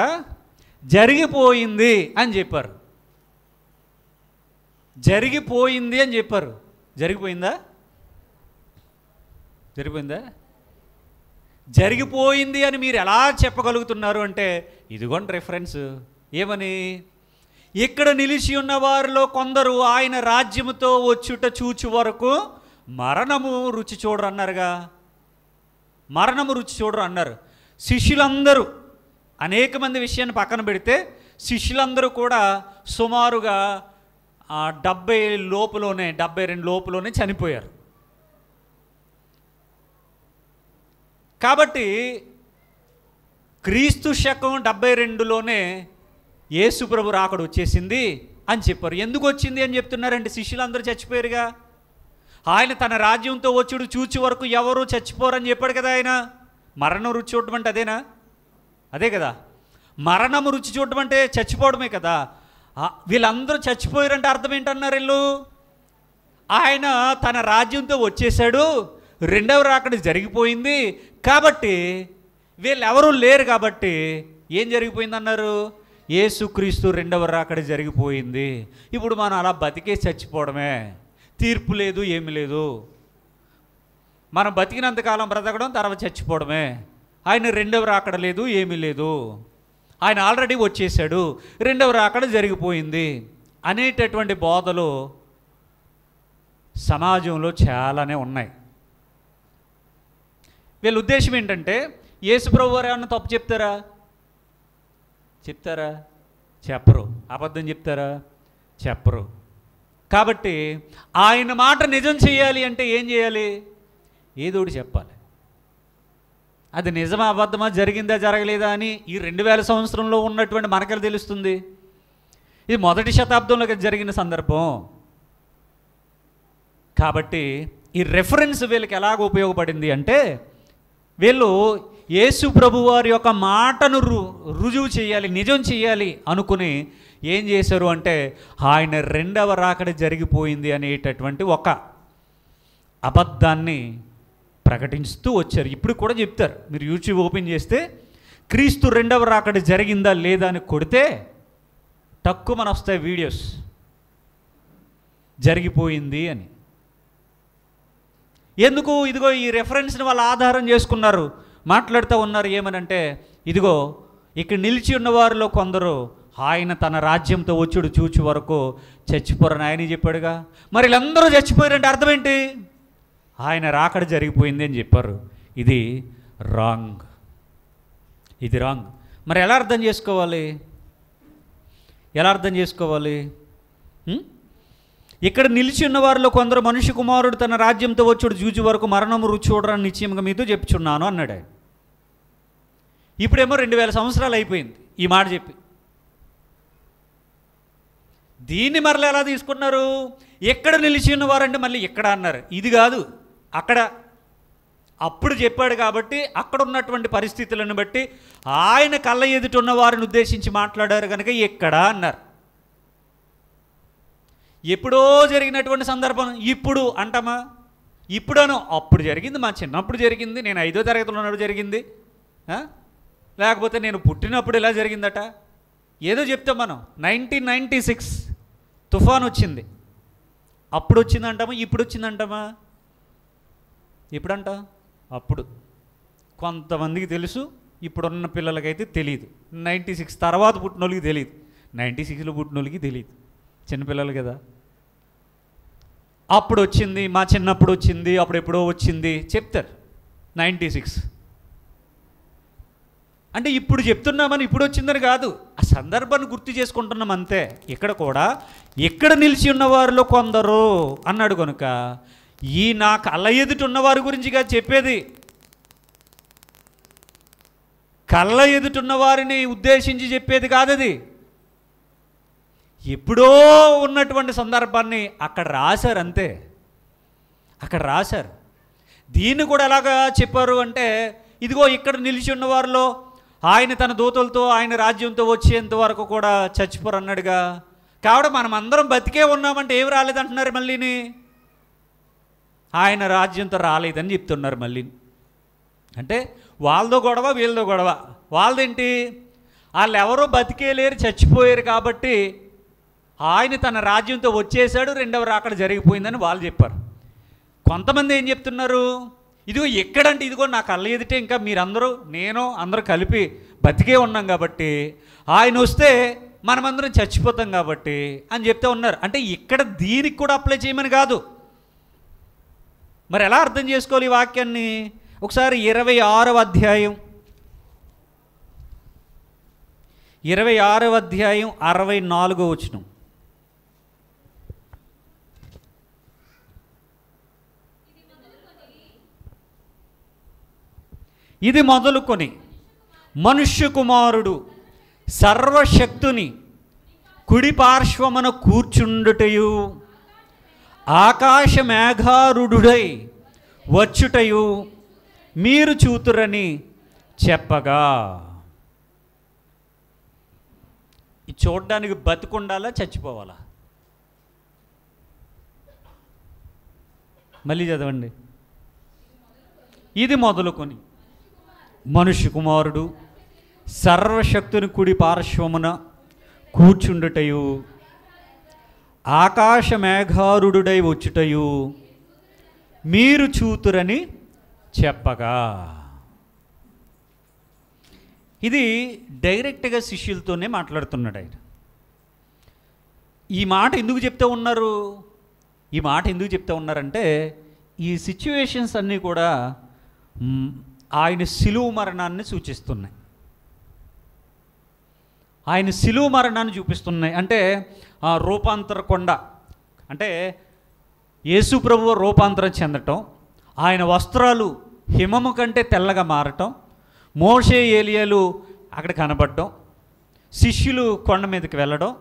జరిగిపోయింది అని చెప్పారు. జరిగిపోయింది అని చెప్పారు. జరిగిపోయిందా? జరిగిపోయిందా? జరిగిపోయింది అని మీరు ఎలా చెప్పగలుగుతున్నారు అంటే, ఇదిగోండి రెఫరెన్స్. ఏమని? ఇక్కడ నిలిచి ఉన్న వారిలో కొందరు ఆయన రాజ్యముతో వచ్చుట చూచు వరకు మరణము రుచి చూడరు అన్నారుగా. మరణము రుచి చూడరు అన్నారు. శిష్యులందరూ, అనేక మంది విషయాన్ని పక్కన పెడితే శిష్యులందరూ కూడా సుమారుగా 72 లోపులోనే చనిపోయారు. కాబట్టి క్రీస్తు శకం 72లోనే యేసు ప్రభు రాకడ వచ్చేసింది అని చెప్పారు. ఎందుకు వచ్చింది అని చెప్తున్నారంటే, శిష్యులందరూ చచ్చిపోయారుగా. ఆయన తన రాజ్యంతో వచ్చుడు చూచి వరకు ఎవరు చచ్చిపోరని చెప్పాడు కదా. ఆయన మరణం రుచి చూడటం అంటే అదేనా? అదే కదా. మరణము రుచి చూడటం అంటే చచ్చిపోవడమే కదా. వీళ్ళందరూ చచ్చిపోయారంటే అర్థం ఏంటన్నారు వీళ్ళు? ఆయన తన రాజ్యంతో వచ్చేసాడు, రెండవ రాకడ జరిగిపోయింది, కాబట్టి వీళ్ళు ఎవరూ లేరు. కాబట్టి ఏం జరిగిపోయిందన్నారు? యేసుక్రీస్తు రెండవ రాకడ జరిగిపోయింది. ఇప్పుడు మనం అలా బతికే చచ్చిపోవడమే, తీర్పు లేదు, ఏమి లేదు. మనం బతికినంతకాలం బ్రతకడం, తర్వాత చచ్చిపోవడమే. ఆయన రెండవ రాకడ లేదు, ఏమీ లేదు. ఆయన ఆల్రెడీ వచ్చేసాడు, రెండవ రాకడ జరిగిపోయింది అనేటటువంటి బోధలు సమాజంలో చాలానే ఉన్నాయి. వీళ్ళ ఉద్దేశం ఏంటంటే, యేసుప్రభు వారు ఏమన్నా తప్పు చెప్తారా? చెప్పరు. అబద్ధం చెప్తారా? చెప్పరు. కాబట్టి ఆయన మాట నిజం చేయాలి అంటే ఏం చేయాలి? ఏదోటి చెప్పాలి. అది నిజమా అబద్ధమా, జరిగిందా జరగలేదా అని ఈ 2000 సంవత్సరంలో ఉన్నటువంటి మనకెలా తెలుస్తుంది? ఇది 1వ శతాబ్దంలో జరిగిన సందర్భం. కాబట్టి ఈ రెఫరెన్స్ వీళ్ళకి ఎలాగ ఉపయోగపడింది అంటే, వీళ్ళు యేసు ప్రభు వారి యొక్క మాటను రుజువు చేయాలి, నిజం చేయాలి అనుకుని ఏం చేశారు అంటే, ఆయన రెండవ రాకడ జరిగిపోయింది అనేటటువంటి ఒక అబద్ధాన్ని ప్రకటిస్తూ వచ్చారు. ఇప్పుడు కూడా చెప్తారు. మీరు యూట్యూబ్ ఓపెన్ చేస్తే క్రీస్తు రెండవ రాకడ జరిగిందా లేదా అని కొడితే తక్కువ మన వస్తాయి వీడియోస్, జరిగిపోయింది అని. ఎందుకు? ఇదిగో ఈ రెఫరెన్స్ని వాళ్ళు ఆధారం చేసుకున్నారు, మాట్లాడుతూ ఉన్నారు. ఏమనంటే, ఇదిగో ఇక్కడ నిలిచి ఉన్నవారిలో కొందరు ఆయన తన రాజ్యంతో వచ్చుడు చూచి వరకు చచ్చిపోరని ఆయన చెప్పాడుగా. మరి వీళ్ళందరూ చచ్చిపోయారంటే అర్థం ఏంటి? ఆయన రాకడ జరిగిపోయింది అని చెప్పారు. ఇది రాంగ్. మరి ఎలా అర్థం చేసుకోవాలి? ఇక్కడ నిలిచి ఉన్న వారిలో కొందరు మనిషి కుమారుడు తన రాజ్యంతో వచ్చుడు చూచి వరకు మరణము రుచి చూడరని నిశ్చయంగా మీతో చెప్పుచున్నాను అన్నాడు ఆయన. ఇప్పుడేమో 2000 సంవత్సరాలు అయిపోయింది ఈ మాట చెప్పి. దీన్ని మరలా ఎలా తీసుకున్నారు? ఎక్కడ నిలిచి ఉన్నవారంటే మళ్ళీ ఎక్కడ అన్నారు. ఇది కాదు, అక్కడ. అప్పుడు చెప్పాడు కాబట్టి అక్కడ ఉన్నటువంటి పరిస్థితులను బట్టి ఆయన కళ్ళ ఎదుట ఉన్న వారిని ఉద్దేశించి మాట్లాడారు కనుక ఎక్కడ అన్నారు. ఎప్పుడో జరిగినటువంటి సందర్భం ఇప్పుడు అంటామా? ఇప్పుడను అప్పుడు జరిగింది, మా చిన్నప్పుడు జరిగింది, నేను 5వ తరగతిలో ఉన్నప్పుడు జరిగింది, లేకపోతే నేను పుట్టినప్పుడు ఇలా జరిగిందట ఏదో చెప్తాం మనం. 1996 తుఫాన్ వచ్చింది, అప్పుడు వచ్చిందంటామా? ఇప్పుడు వచ్చిందంటామా? ఎప్పుడంట? అప్పుడు. కొంతమందికి తెలుసు, ఇప్పుడున్న పిల్లలకైతే తెలియదు. 96 తర్వాత పుట్టిన వాళ్ళకి తెలియదు, 96లో పుట్టిన వాళ్ళకి తెలియదు, చిన్నపిల్లలు కదా. అప్పుడు వచ్చింది, మా చిన్నప్పుడు వచ్చింది, అప్పుడు ఎప్పుడో వచ్చింది చెప్తారు. 96 అంటే ఇప్పుడు చెప్తున్నామని ఇప్పుడు వచ్చిందని కాదు, ఆ సందర్భాన్ని గుర్తు చేసుకుంటున్నాం అంతే. ఇక్కడ కూడా ఎక్కడ నిలిచి ఉన్నవారిలో కొందరు అన్నాడు కనుక ఈ నా కళ్ళ ఎదుట ఉన్నవారి గురించిగా చెప్పేది, కళ్ళ ఎదుటున్న వారిని ఉద్దేశించి చెప్పేది కాదది. ఎప్పుడో ఉన్నటువంటి సందర్భాన్ని అక్కడ రాశారు అంతే, అక్కడ రాశారు. దీన్ని కూడా ఎలాగా చెప్పారు అంటే, ఇదిగో ఇక్కడ నిలిచి ఉన్న వారిలో ఆయన తన దూతలతో ఆయన రాజ్యంతో వచ్చేంత వరకు కూడా చచ్చిపోరు అన్నాడుగా. కాబట్టి మనం అందరం బతికే ఉన్నామంటే ఏమి రాలేదంటున్నారు మళ్ళీని, ఆయన రాజ్యంతో రాలేదని చెప్తున్నారు మళ్ళీ. అంటే వాళ్ళతో గొడవ వీళ్ళతో గొడవ. వాళ్ళదేంటి, వాళ్ళు ఎవరో బతికే లేరు, చచ్చిపోయారు కాబట్టి ఆయన తన రాజ్యంతో వచ్చేసాడు, రెండవ రాకడ జరిగిపోయిందని వాళ్ళు చెప్పారు. కొంతమంది ఏం చెప్తున్నారు, ఇదిగో ఎక్కడంటే ఇదిగో నా కళ్ళ ఎదుటే ఇంకా మీరందరూ నేను అందరూ కలిపి బతికే ఉన్నాం కాబట్టి ఆయన వస్తే మనమందరం చచ్చిపోతాం కాబట్టి అని చెప్తూ ఉన్నారు. అంటే ఇక్కడ దీనికి కూడా అప్లై చేయమని కాదు. మరి ఎలా అర్థం చేసుకోవాలి ఈ వాక్యాన్ని? ఒకసారి 26వ అధ్యాయం 64వ వచనం. ఇది మొదలుకొని మనుష్య కుమారుడు సర్వశక్తుని కుడి పార్శ్వమున కూర్చుండుటయు ఆకాశ మేఘారుడై వచ్చుటయు మీరు చూతురని చెప్పగా. ఇది చూడడానికి బతికుండాలా చచ్చిపోవాలా? మళ్ళీ చదవండి. ఇది మొదలుకొని మనుష్య కుమారుడు సర్వశక్తుని కుడి పార్శ్వమున కూర్చుండుటయు ఆకాశ మేఘారుడై వచ్చుటయు మీరు చూతురని చెప్పగా. ఇది డైరెక్ట్గా శిష్యులతోనే మాట్లాడుతున్నాడు ఆయన. ఈ మాట ఎందుకు చెప్తూ ఉన్నారు? ఈ మాట ఎందుకు చెప్తూ ఉన్నారంటే ఈ సిచ్యువేషన్స్ అన్నీ కూడా ఆయన శిలువ మరణాన్ని సూచిస్తున్నాయి, ఆయన శిలువ మరణాన్ని చూపిస్తున్నాయి. అంటే రూపాంతర కొండ అంటే యేసు ప్రభువు రూపాంతరం చెందటం, ఆయన వస్త్రాలు హిమము కంటే తెల్లగా మారటం, మోషే ఏలియాలు అక్కడ కనబడటం, శిష్యులు కొండ మీదకి వెళ్ళడం,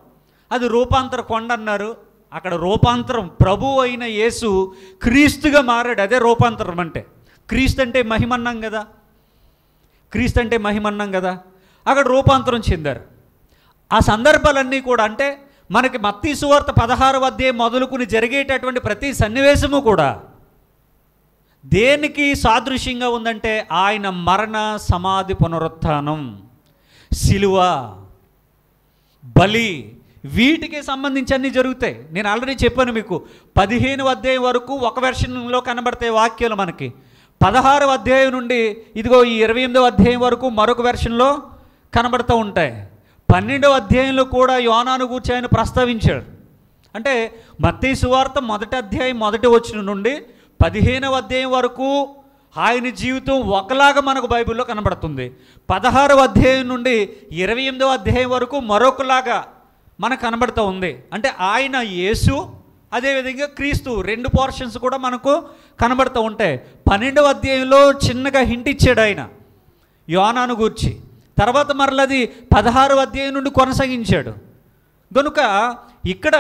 అది రూపాంతర కొండ అన్నారు. అక్కడ రూపాంతరం ప్రభువు అయిన యేసు క్రీస్తుగా మారాడు. అదే రూపాంతరం అంటే. క్రీస్తు అంటే మహిమన్నాం కదా, క్రీస్తు అంటే మహిమన్నాం కదా, అక్కడ రూపాంతరం చెందారు. ఆ సందర్భాలన్నీ కూడా అంటే మనకి మత్తయి సువార్త 16వ అధ్యాయం మొదలుకుని జరిగేటటువంటి ప్రతి సన్నివేశము కూడా దేనికి సాదృశ్యంగా ఉందంటే ఆయన మరణ సమాధి పునరుత్థానం, శిలువ, బలి, వీటికి సంబంధించి అన్నీ జరుగుతాయి. నేను ఆల్రెడీ చెప్పాను మీకు, 15వ అధ్యాయం వరకు ఒక వెర్షన్లో కనబడతాయి వాక్యాలు, మనకి 16వ అధ్యాయం నుండి ఇదిగో ఈ 28వ అధ్యాయం వరకు మరొక వెర్షన్లో కనబడుతూ ఉంటాయి. 12వ అధ్యాయంలో కూడా యోనాను గూర్చి ఆయన ప్రస్తావించాడు. అంటే మత్తయి సువార్త 1వ అధ్యాయం 1వ వచనం నుండి 15వ అధ్యాయం వరకు ఆయన జీవితం ఒకలాగా మనకు బైబిల్లో కనబడుతుంది. 16వ అధ్యాయం నుండి 28వ అధ్యాయం వరకు మరొకలాగా మనకు కనబడుతూ ఉంది. అంటే ఆయన యేసు, అదేవిధంగా క్రీస్తు, రెండు పోర్షన్స్ కూడా మనకు కనబడుతూ ఉంటాయి. 12వ అధ్యాయంలో చిన్నగా హింట్ ఇచ్చాడు ఆయన యోనాను గూర్చి, తర్వాత మరలది 16వ అధ్యాయం నుండి కొనసాగించాడు. కనుక ఇక్కడ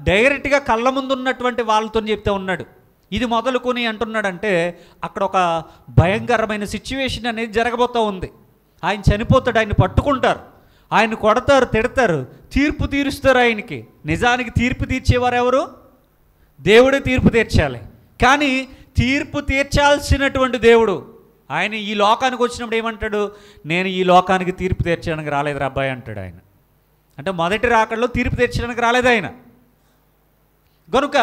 డైరెక్ట్గా కళ్ళ ముందు ఉన్నటువంటి వాళ్ళతో చెప్తూ ఉన్నాడు. ఇది మొదలుకొని అంటున్నాడంటే అక్కడ ఒక భయంకరమైన సిచ్యువేషన్ అనేది జరగబోతూ ఉంది. ఆయన చనిపోతాడు, ఆయన పట్టుకుంటారు, ఆయన కొడతారు, తిడతారు, తీర్పు తీరుస్తారు ఆయనకి. నిజానికి తీర్పు తీర్చేవారు ఎవరు? దేవుడే తీర్పు తీర్చాలి. కానీ తీర్పు తీర్చాల్సినటువంటి దేవుడు ఆయన ఈ లోకానికి వచ్చినప్పుడు ఏమంటాడు? నేను ఈ లోకానికి తీర్పు తీర్చడానికి రాలేదు రా అబ్బాయి అంటాడు ఆయన. అంటే మొదటి రాకడలో తీర్పు తీర్చడానికి రాలేదు ఆయన. కనుక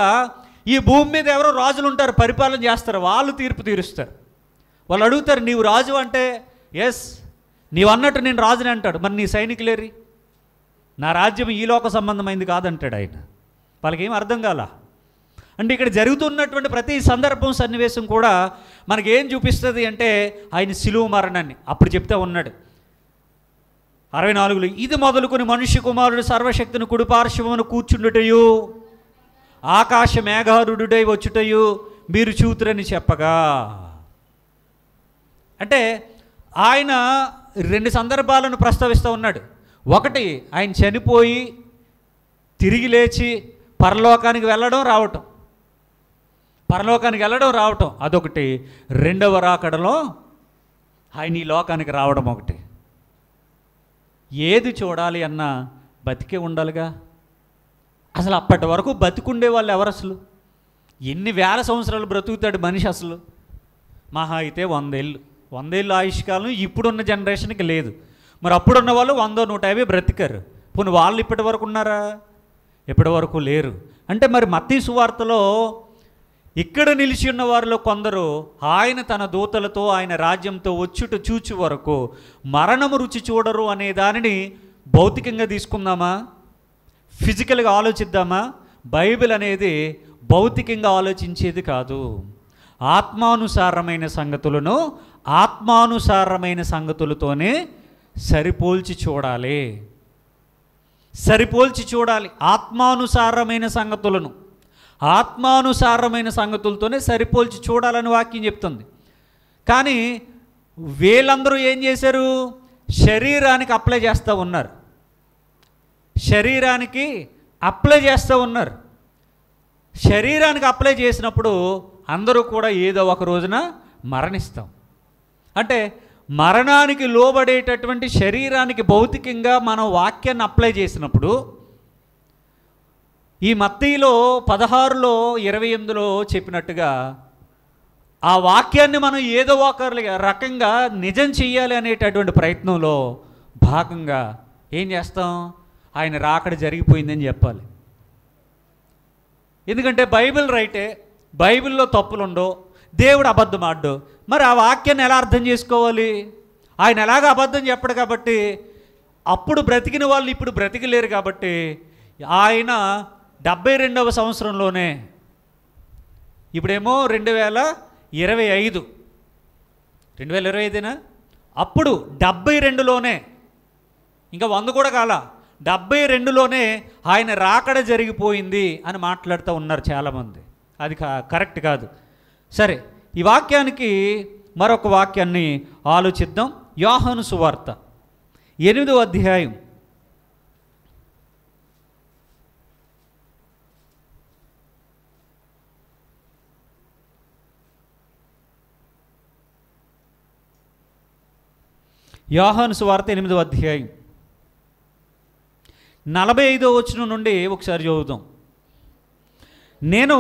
ఈ భూమి మీద ఎవరో రాజులు ఉంటారు, పరిపాలన చేస్తారు, వాళ్ళు తీర్పు తీరుస్తారు. వాళ్ళు అడుగుతారు, నీవు రాజు అంటే ఎస్ నీవు అన్నట్టు నేను రాజుని అంటాడు. మరి నీ సైనికులేరి? నా రాజ్యం ఈ లోక సంబంధమైంది కాదంటాడు ఆయన. వాళ్ళకేం అర్థం కాల. అంటే ఇక్కడ జరుగుతున్నటువంటి ప్రతి సందర్భం, సన్నివేశం కూడా మనకేం చూపిస్తుంది అంటే ఆయన శిలువ మరణాన్ని. అప్పుడు చెప్తా ఉన్నాడు 64లో, ఇది మొదలుకొని మనుష్య కుమారుడు సర్వశక్తిని కుడిపార్శ్వమున కూర్చుండుటయు ఆకాశ మేఘారుడై వచ్చుటయు మీరు చూతురని చెప్పగా. అంటే ఆయన 2 సందర్భాలను ప్రస్తావిస్తూ ఉన్నాడు. ఒకటి, ఆయన చనిపోయి తిరిగి లేచి పరలోకానికి వెళ్ళడం రావటం అదొకటి. రెండవ రాకడలో ఆయన ఈ లోకానికి రావడం ఒకటి. ఏది చూడాలి అన్నా బతికే ఉండాలిగా. అసలు అప్పటి వరకు బతికుండే వాళ్ళు ఎవరు? అసలు ఎన్ని వేల సంవత్సరాలు బ్రతుకుతాడు మనిషి? అసలు మహా అయితే 100 ఏళ్ళు. 100 ఏళ్ళు ఆయుష్కాలం ఇప్పుడున్న జనరేషన్కి లేదు. మరి అప్పుడున్న వాళ్ళు 100, 150 బ్రతికారు. పోనీ వాళ్ళు ఇప్పటి వరకు ఉన్నారా? ఇప్పటి వరకు లేరు. అంటే మరి మత్తయి సువార్తలో ఇక్కడ నిలిచి ఉన్న వారిలో కొందరు ఆయన తన దూతలతో ఆయన రాజ్యంతో వచ్చుట చూచు వరకు మరణము రుచి చూడరు అనే దానిని భౌతికంగా తీసుకుందామా? ఫిజికల్గా ఆలోచిద్దామా? బైబిల్ అనేది భౌతికంగా ఆలోచించేది కాదు. ఆత్మానుసారమైన సంగతులతోనే సరిపోల్చి చూడాలి. ఆత్మానుసారమైన సంగతులతోనే సరిపోల్చి చూడాలని వాక్యం చెప్తుంది. కానీ వీళ్ళందరూ ఏం చేశారు? శరీరానికి అప్లై చేస్తూ ఉన్నారు. శరీరానికి అప్లై చేసినప్పుడు అందరూ కూడా ఏదో ఒక రోజున మరణిస్తాం. అంటే మరణానికి లోబడేటటువంటి శరీరానికి భౌతికంగా మనం వాక్యాన్ని అప్లై చేసినప్పుడు, ఈ మత్తయిలో 16లో 28లో చెప్పినట్టుగా ఆ వాక్యాన్ని మనం ఏదో ఒక రకంగా నిజం చెయ్యాలి అనేటటువంటి ప్రయత్నంలో భాగంగా ఏం చేస్తాం? ఆయన రాకడ జరిగిపోయిందని చెప్పాలి. ఎందుకంటే బైబిల్ రైటే, బైబిల్లో తప్పులుండవు, దేవుడు అబద్ధం ఆడ్డు. మరి ఆ వాక్యాన్ని ఎలా అర్థం చేసుకోవాలి? ఆయన ఎలాగ అబద్ధం చెప్పడు కాబట్టి, అప్పుడు బ్రతికిన వాళ్ళు ఇప్పుడు బ్రతికలేరు కాబట్టి ఆయన 72వ సంవత్సరంలోనే, ఇప్పుడేమో 2025 అప్పుడు 72లోనే, ఇంకా 100 కూడా కాల, 72లోనే ఆయన రాకడ జరిగిపోయింది అని మాట్లాడుతూ ఉన్నారు చాలామంది. అది కరెక్ట్ కాదు. సరే, ఈ వాక్యానికి మరొక వాక్యాన్ని ఆలోచిద్దాం. యోహాను సువార్త 8వ అధ్యాయం 8వ అధ్యాయం 45వ వచనం నుండి ఒకసారి చదువుదాం. నేను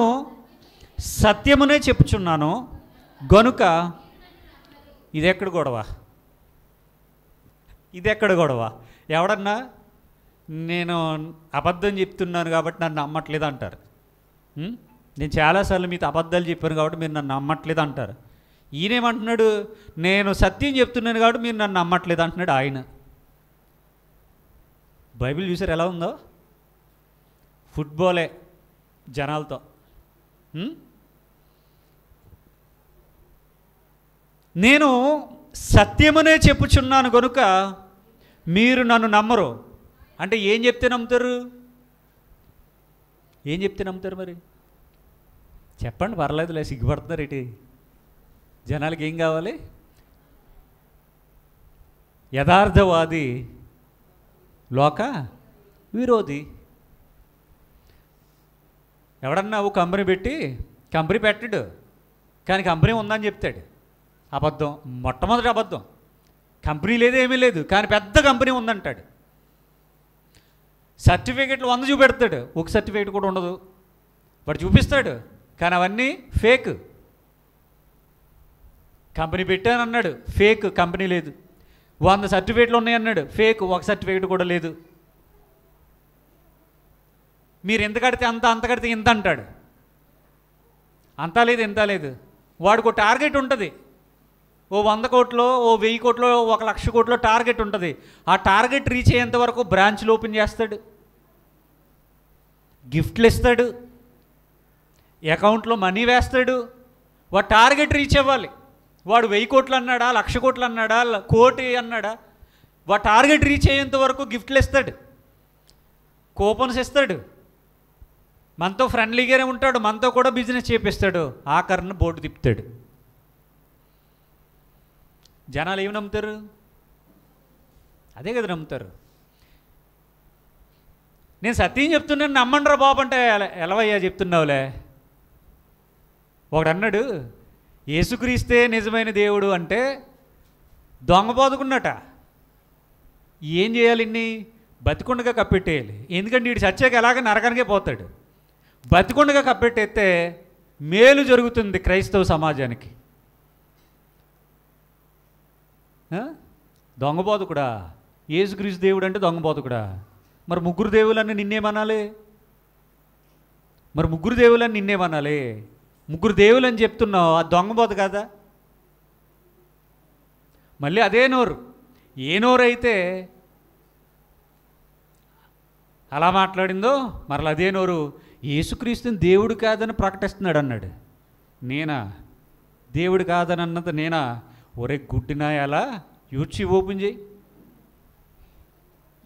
సత్యమునే చెప్పుచున్నాను గనుక ఇదెక్కడ గొడవ? ఎవడన్నా నేను అబద్ధం చెప్తున్నాను కాబట్టి నన్ను నమ్మట్లేదు అంటారు. నేను చాలాసార్లు మీతో అబద్ధాలు చెప్పాను కాబట్టి మీరు నన్ను నమ్మట్లేదు అంటారు. ఈయనేమంటున్నాడు? నేను సత్యం చెప్తున్నాను కాబట్టి మీరు నన్ను నమ్మట్లేదు అంటున్నాడు ఆయన. బైబిల్ చూసారు ఎలా ఉందో? ఫుట్బాలే జనాలతో. నేను సత్యమునే చెప్పుచున్నాను కనుక మీరు నన్ను నమ్మరు అంటే ఏం చెప్తే నమ్ముతారు? మరి చెప్పండి, పర్లేదులే, సిగ్గుపడుతున్నారు ఇటు. జనాలకి ఏం కావాలి? యథార్థవాది లోక విరోధి. ఎవడన్నా కంపెనీ పెట్టాడు కానీ కంపెనీ ఉందని చెప్తాడు. అబద్ధం, మొట్టమొదటి అబద్ధం. కంపెనీ లేదు, ఏమీ లేదు, కానీ పెద్ద కంపెనీ ఉందంటాడు. సర్టిఫికెట్లు 100 చూపెడతాడు, ఒక సర్టిఫికెట్ కూడా ఉండదు. వాడు చూపిస్తాడు కానీ అవన్నీ ఫేక్. కంపెనీ పెట్టానన్నాడు, ఫేక్, కంపెనీ లేదు. 100 సర్టిఫికెట్లు ఉన్నాయన్నాడు, ఫేక్, ఒక సర్టిఫికెట్ కూడా లేదు. మీరు ఎంత కడితే అంత కడితే ఇంత అంటాడు. అంతా లేదు, ఇంత లేదు. వాడికి ఒక టార్గెట్ ఉంటుంది, ఓ 100 కోట్లో, ఓ 1000 కోట్లో, 1,00,000 కోట్లో టార్గెట్ ఉంటుంది. ఆ టార్గెట్ రీచ్ అయ్యేంత వరకు బ్రాంచ్లు ఓపెన్ చేస్తాడు, గిఫ్ట్లు ఇస్తాడు, అకౌంట్లో మనీ వేస్తాడు. వాడు టార్గెట్ రీచ్ అవ్వాలి. వాడు 1000 కోట్లు అన్నాడా, 1,00,000 కోట్లు అన్నాడా, కోటి అన్నాడా, వాడు టార్గెట్ రీచ్ అయ్యేంత వరకు గిఫ్ట్లు ఇస్తాడు, కూపన్స్ ఇస్తాడు, మనతో ఫ్రెండ్లీగానే ఉంటాడు, మనతో కూడా బిజినెస్ చేపిస్తాడు, ఆఖరిని బోర్డు తిప్పుతాడు. జనాలు ఏమి నమ్ముతారు? అదే కదా నమ్ముతారు. నేను సత్యం చెప్తున్నాను నమ్మండ్రా బాబు అంటే ఎలవయ్యా చెప్తున్నావులే. ఒకడు అన్నాడు, యేసుక్రీస్తే నిజమైన దేవుడు అంటే దొంగ బోధకున్నట. ఏం చేయాలి? ఇన్ని బతికుండగా కప్పెట్టేయాలి. ఎందుకంటే వీడు చచ్చాక ఎలాగ నరకానికే పోతాడు. బతికుండగా కప్పెట్టేస్తే మేలు జరుగుతుంది క్రైస్తవ సమాజానికి. దొంగ బోధకుడా? యేసుక్రీస్తు దేవుడు అంటే దొంగ బోధకుడా? మరి ముగ్గురు దేవుళ్ళని నిన్నేమనాలి? ముగ్గురు దేవులని చెప్తున్నావు, ఆ దొంగ బోధ కదా. మళ్ళీ అదే నోరు, ఏ నోరు అయితే అలా మాట్లాడిందో మరలా అదే నోరు యేసుక్రీస్తుని దేవుడు కాదని ప్రకటిస్తున్నాడు అన్నాడు. నేనా దేవుడు కాదని అన్నది? నేనా? ఒరే గుడ్డినా, అలా యూట్యూబ్ ఓపెన్ చేయి,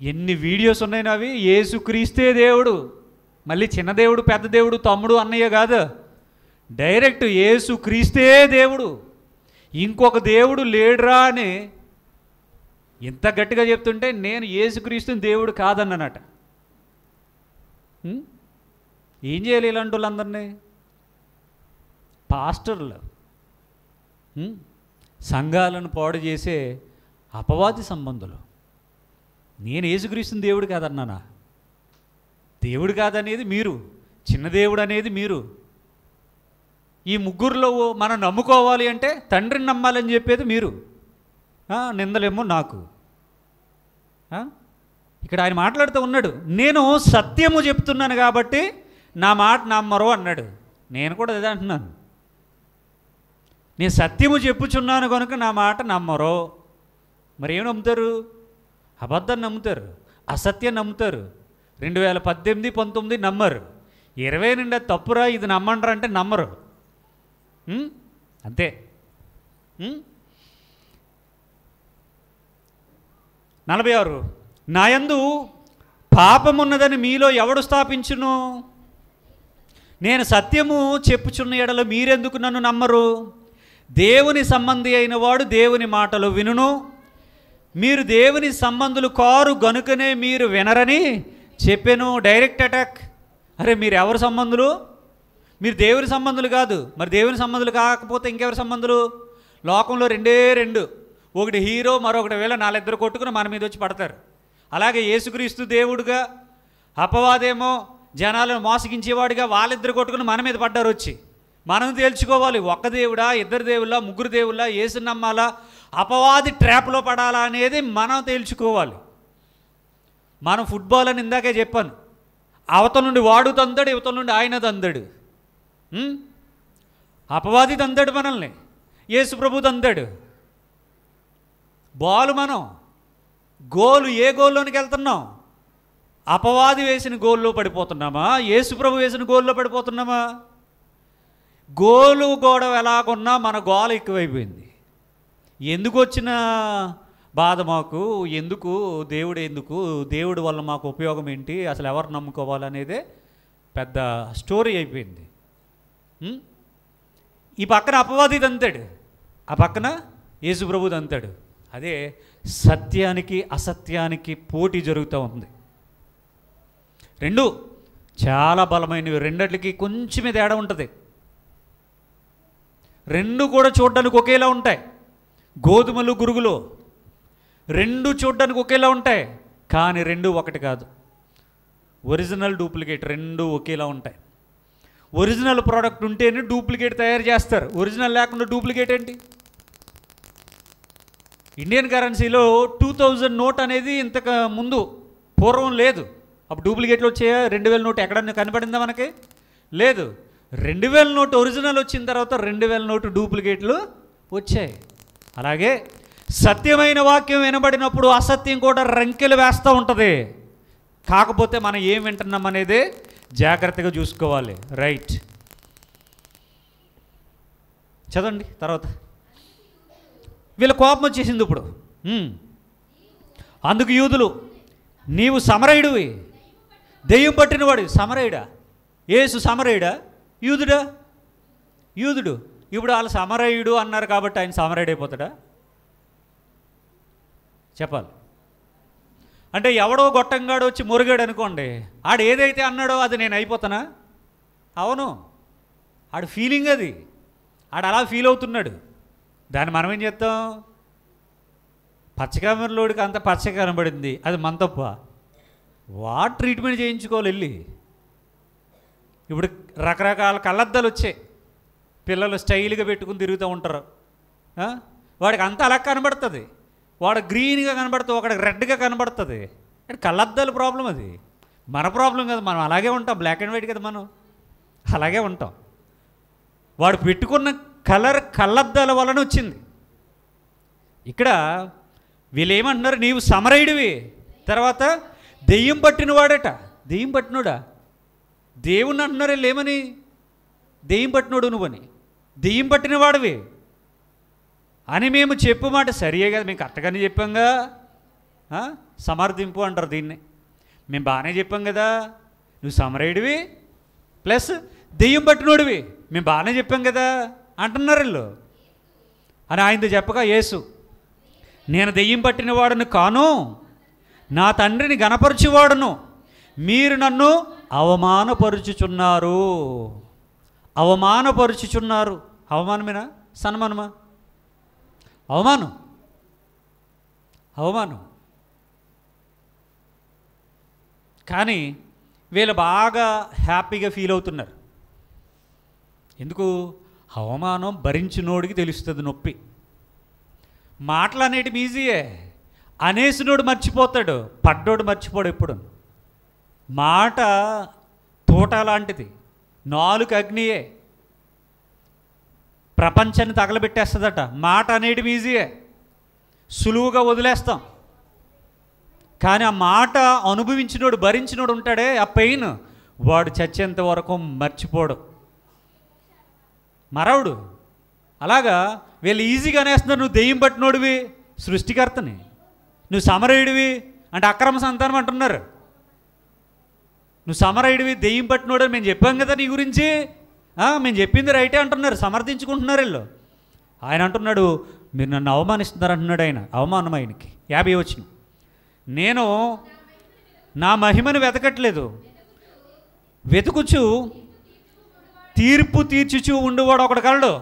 ఎన్ని వీడియోస్ ఉన్నాయి నావి. యేసుక్రీస్తే దేవుడు, మళ్ళీ చిన్న దేవుడు, పెద్ద దేవుడు, తమ్ముడు, అన్నయ్య కాదు, డైరెక్ట్ యేసుక్రీస్తే దేవుడు, ఇంకొక దేవుడు లేడురా అని ఇంత గట్టిగా చెప్తుంటే నేను యేసుక్రీస్తుని దేవుడు కాదన్ననట. ఏం చేయాలి ఇలాంటి వాళ్ళందరినీ? పాస్టర్లు, సంఘాలను పాడు చేసే అపవాది సంబంధులు. నేను యేసుక్రీస్తుని దేవుడు కాదన్నానా? దేవుడు కాదనేది మీరు, చిన్న దేవుడు అనేది మీరు. ఈ ముగ్గురులో మనం నమ్ముకోవాలి అంటే తండ్రిని నమ్మాలని చెప్పేది మీరు. నిందలేమో నాకు. ఇక్కడ ఆయన మాట్లాడుతూ ఉన్నాడు, నేను సత్యము చెప్తున్నాను కాబట్టి నా మాట నమ్మరు అన్నాడు. నేను కూడా అదే అంటున్నాను, నేను సత్యము చెప్పుచున్నాను కనుక నా మాట నమ్మరు. మరి ఏం నమ్ముతారు? అబద్ధాన్ని నమ్ముతారు, అసత్యం నమ్ముతారు. 2018, 19 నమ్మరు. 20 నిండా తప్పురా ఇది నమ్మండ్రా అంటే నమ్మరు. అంతే. 46 నాయందు పాపమున్నదని మీలో ఎవడు స్థాపించును? నేను సత్యము చెప్పుచున్న ఎడల మీరెందుకు నన్ను నమ్మరు? దేవుని సంబంధి అయిన వాడు దేవుని మాటలు వినును. మీరు దేవుని సంబంధులు కారు గనుకనే మీరు వినరని చెప్పాను. Direct attack. అరే మీరు ఎవరి సంబంధులు? మీరు దేవుని సంబంధులు కాదు. మరి దేవుని సంబంధులు కాకపోతే ఇంకెవరి సంబంధులు? లోకంలో రెండు, ఒకటి హీరో, మరొకటి వేళ నాలిద్దరు కొట్టుకుని మన మీద వచ్చి పడతారు. అలాగే యేసుక్రీస్తు దేవుడుగా, అపవాదేమో జనాలను మోసగించేవాడిగా వాళ్ళిద్దరు కొట్టుకుని మన మీద పడ్డారు వచ్చి. మనం తేల్చుకోవాలి, ఒక్క దేవుడా, ఇద్దరు దేవుళ్ళ, ముగ్గురు దేవుళ్ళ, యేసు నమ్మాలా, అపవాది ట్రాప్లో పడాలా అనేది మనం తేల్చుకోవాలి. మనం ఫుట్బాల్ అని ఇందాకే చెప్పాను, అవతల నుండి వాడు తందాడు, యువతల నుండి ఆయన తందాడు. అపవాది తందాడు మనల్ని, యేసు ప్రభు తందాడు. బాలు మనం గోలు, ఏ గోల్లోనికి వెళ్తున్నాం? అపవాది వేసిన గోల్లో పడిపోతున్నామా? యేసు ప్రభు వేసిన గోల్లో పడిపోతున్నామా? గోలు గోడ ఎలాగున్నా మన గోల ఎక్కువైపోయింది. ఎందుకు వచ్చిన బాధ మాకు? ఎందుకు దేవుడి వల్ల మాకు ఉపయోగం ఏంటి? అసలు ఎవరు నమ్ముకోవాలనేదే పెద్ద స్టోరీ అయిపోయింది. ఈ పక్కన అపవాది తంతాడు, ఆ పక్కన యేసు ప్రభు తంతాడు. అదే సత్యానికి అసత్యానికి పోటీ జరుగుతూ ఉంది. రెండు చాలా బలమైనవి, రెండిటికి కొంచెమే తేడా ఉంటుంది. రెండు కూడా చూడడానికి ఒకేలా ఉంటాయి. గోధుమలు, గురుగులు రెండు చూడడానికి ఒకేలా ఉంటాయి, కానీ రెండు ఒకటి కాదు. ఒరిజినల్, డూప్లికేట్ రెండు ఒకేలా ఉంటాయి. ఒరిజినల్ ప్రోడక్ట్ ఉంటేనే డూప్లికేట్ తయారు చేస్తారు. ఒరిజినల్ లేకుండా డూప్లికేట్ ఏంటి? ఇండియన్ కరెన్సీలో 2000 నోట్ అనేది ఇంతకు ముందు పూర్వం లేదు. అప్పుడు డూప్లికేట్లు వచ్చాయా? 2000 నోట్ ఎక్కడన్నా కనపడిందా మనకి? లేదు. 2000 నోటు ఒరిజినల్ వచ్చిన తర్వాత 2000 నోటు డూప్లికేట్లు వచ్చాయి. అలాగే సత్యమైన వాక్యం వినబడినప్పుడు అసత్యం కూడా రంకెలు వేస్తూ ఉంటుంది. కాకపోతే మనం ఏం వింటున్నాం అనేది జాగ్రత్తగా చూసుకోవాలి. రైట్, చదవండి తర్వాత. వీళ్ళ కోపం వచ్చేసింది ఇప్పుడు. అందుకు యూదులు, నీవు సమరయుడివి, దెయ్యం పట్టినవాడు. సమరయుడా? యేసు సమరయుడా? యూదుడా? యూదుడు. ఇప్పుడు వాళ్ళు సమరయుడు అన్నారు కాబట్టి ఆయన సమరయుడు అయిపోతాడా? చెప్పాలి. అంటే ఎవడో గొట్టంగాడు వచ్చి మురిగాడు అనుకోండి, ఆడు ఏదైతే అన్నాడో అది నేను అయిపోతానా? అవును, ఆడు ఫీలింగ్ అది, ఆడు అలా ఫీల్ అవుతున్నాడు. దాన్ని మనం ఏం చేస్తాం? పచ్చకామెరలోడికి అంత పచ్చగా కనబడింది, అది మన తప్ప. వాట్ ట్రీట్మెంట్ చేయించుకోవాలి వెళ్ళి. ఇప్పుడు రకరకాల కళ్ళద్దాలు వచ్చాయి, పిల్లలు స్టైల్గా పెట్టుకుని తిరుగుతూ ఉంటారు. వాడికి అంతా అలా కనబడుతుంది. వాడు గ్రీన్గా కనబడుతుంది, ఒకడికి రెడ్గా కనబడుతుంది. అంటే కళ్ళద్దాల ప్రాబ్లం అది, మన ప్రాబ్లం కదా. మనం అలాగే ఉంటాం, బ్లాక్ అండ్ వైట్ కదా, మనం అలాగే ఉంటాం. వాడు పెట్టుకున్న కలర్ కళ్ళద్దాల వలన వచ్చింది. ఇక్కడ వీళ్ళు ఏమంటున్నారు? నీవు సమరయుడివి, తర్వాత దెయ్యం పట్టినవాడట. దెయ్యం పట్టినోడా? దేవుణ్ణి అంటున్నారు వీళ్ళు ఏమని? దెయ్యం పట్టినోడు నువ్వని, దెయ్యం పట్టినవాడివి అని మేము చెప్పు మాట సరియే కదా, మేము కరెక్ట్గానే చెప్పాంగా. సమర్థింపు అంటారు దీన్ని. మేము బాగానే చెప్పాం కదా, నువ్వు సమరయుడివి ప్లస్ దెయ్యం పట్టినోడివి, మేము బాగానే చెప్పాం కదా అంటున్నారు వీళ్ళు. అని ఆయనతో చెప్పగా యేసు, నేను దెయ్యం పట్టినవాడును కాను, నా తండ్రిని గణపరచువాడును, మీరు నన్ను అవమానపరుచుచున్నారు. అవమానపరుచుచున్నారు. అవమానమేనా సన్మానమా? అవమానం, అవమానం. కానీ వీళ్ళు బాగా హ్యాపీగా ఫీల్ అవుతున్నారు. ఎందుకు? అవమానం భరించినోడికి తెలుస్తుంది నొప్పి. మాటలు అనేటివి ఈజీయే, అనేసినోడు మర్చిపోతాడు, పడ్డోడు మర్చిపోడు ఎప్పుడు. మాట తోట లాంటిది, నాలుక అగ్నియే, ప్రపంచాన్ని తగలబెట్టేస్తుందట. మాట అనేటివి ఈజీయే, సులువుగా వదిలేస్తాం. కానీ ఆ మాట అనుభవించినోడు, భరించినోడు ఉంటాడే, ఆ పెయిన్ వాడు చచ్చేంత వరకు మర్చిపోడు, మరవుడు. అలాగా వీళ్ళు ఈజీగా అనేస్తున్నారు, నువ్వు దెయ్యం పట్టినోడివి, సృష్టికర్తని, నువ్వు సమరయుడివి అంటే అక్రమ సంతానం అంటున్నారు. నువ్వు సమరయుడివి, దెయ్యం పట్టినోడు అని మేము చెప్పాం కదా నీ గురించి, మేము చెప్పింది రైటే అంటున్నారు, సమర్థించుకుంటున్నారు వీళ్ళు. ఆయన అంటున్నాడు, మీరు నన్ను అవమానిస్తున్నారు అంటున్నాడు ఆయన. అవమానం ఆయనకి. 50 వచ్చిన, నేను నా మహిమను వెతకట్లేదు, వెతుకుచు తీర్పు తీర్చుచు ఉండేవాడు ఒకడు కలడు.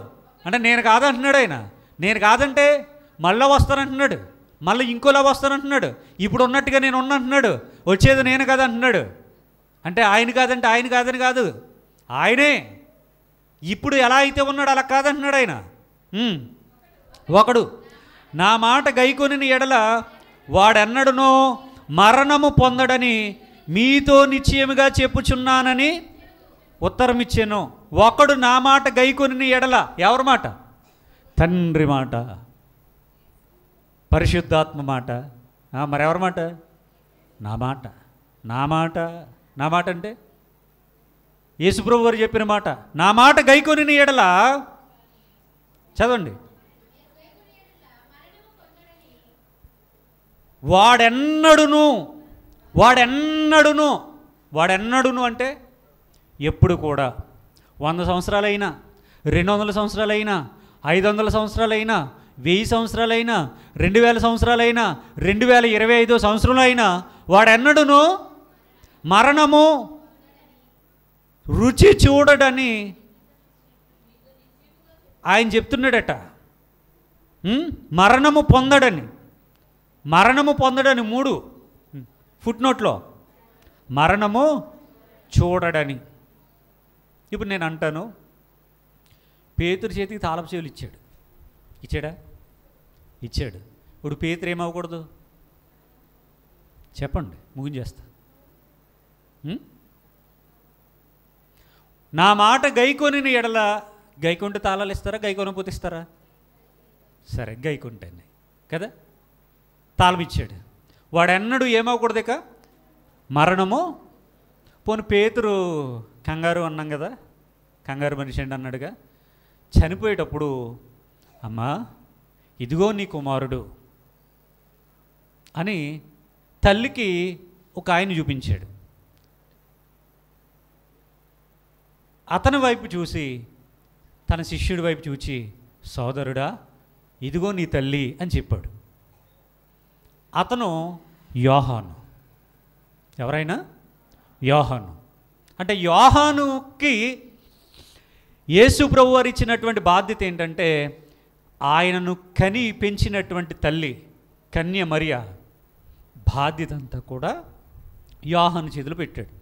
అంటే నేను కాదంటున్నాడు ఆయన. నేను కాదంటే మళ్ళీ వస్తానంటున్నాడు, మళ్ళీ ఇంకోలా వస్తానంటున్నాడు, ఇప్పుడు ఉన్నట్టుగా నేను ఉన్నంటున్నాడు, వచ్చేది నేను కదా అంటున్నాడు. అంటే ఆయన కాదంటే ఆయన కాదని కాదు, ఆయనే ఇప్పుడు ఎలా అయితే ఉన్నాడు అలా కాదంటున్నాడు ఆయన. ఒకడు నా మాట గైకొని ఎడల వాడెన్నడునో మరణము పొందడని మీతో నిశ్చయముగా చెప్పుచున్నానని ఉత్తరం ఇచ్చాను. ఒకడు నా మాట గైకొని ఎడల, ఎవరి మాట? తండ్రి మాట, పరిశుద్ధాత్మ మాట. మరెవరి మాట? నా మాట. నా మాట, నా మాట అంటే యేసుప్రభు వారు చెప్పిన మాట. నా మాట గైకొని ఎడల, చదవండి, వాడెన్నడును, వాడెన్నడును, వాడెన్నడును అంటే ఎప్పుడు కూడా 100 సంవత్సరాలైనా, 200 సంవత్సరాలైనా, 500 సంవత్సరాలైనా, 1000 సంవత్సరాలైనా, 2000 సంవత్సరాలైనా, 2025 సంవత్సరంలో అయినా వాడెన్నడును మరణము రుచి చూడడని ఆయన చెప్తున్నాడట. మరణము పొందడని, మరణము పొందడని 3 ఫుట్నోట్లో, మరణము చూడడని. ఇప్పుడు నేను అంటాను, పేతురు చేతికి తాళపు చెవులు ఇచ్చాడు. ఇచ్చాడా? ఇచ్చాడు. ఇప్పుడు పేతురు ఏమవ్వకూడదు చెప్పండి, ముగించేస్తా. నా మాట గైకొని ఎడల, గైకొంటే తాళాలు ఇస్తారా, గైకొనపోతే ఇస్తారా? సరే గైకుంటాను కదా, తాళం ఇచ్చాడు. వాడెన్నడూ ఏమవకూడదు ఇక మరణము. పోనీ పేతురు కంగారు అన్నాం కదా, కంగారు మనిషి అండి అన్నాడుగా. చనిపోయేటప్పుడు అమ్మా ఇదిగో నీ కుమారుడు అని తల్లికి ఒక ఆయన చూపించాడు. అతని వైపు చూసి తన శిష్యుడి వైపు చూచి సోదరుడా ఇదిగో నీ తల్లి అని చెప్పాడు. అతను యోహాను. ఎవరైనా యోహాను. అంటే యోహానుకి యేసు ప్రభువు వారు ఇచ్చినటువంటి బాధ్యత ఏంటంటే ఆయనను కని పెంచినటువంటి తల్లి కన్య మరియ బాధ్యత అంతా కూడా యోహాను చేతిలో పెట్టాడు.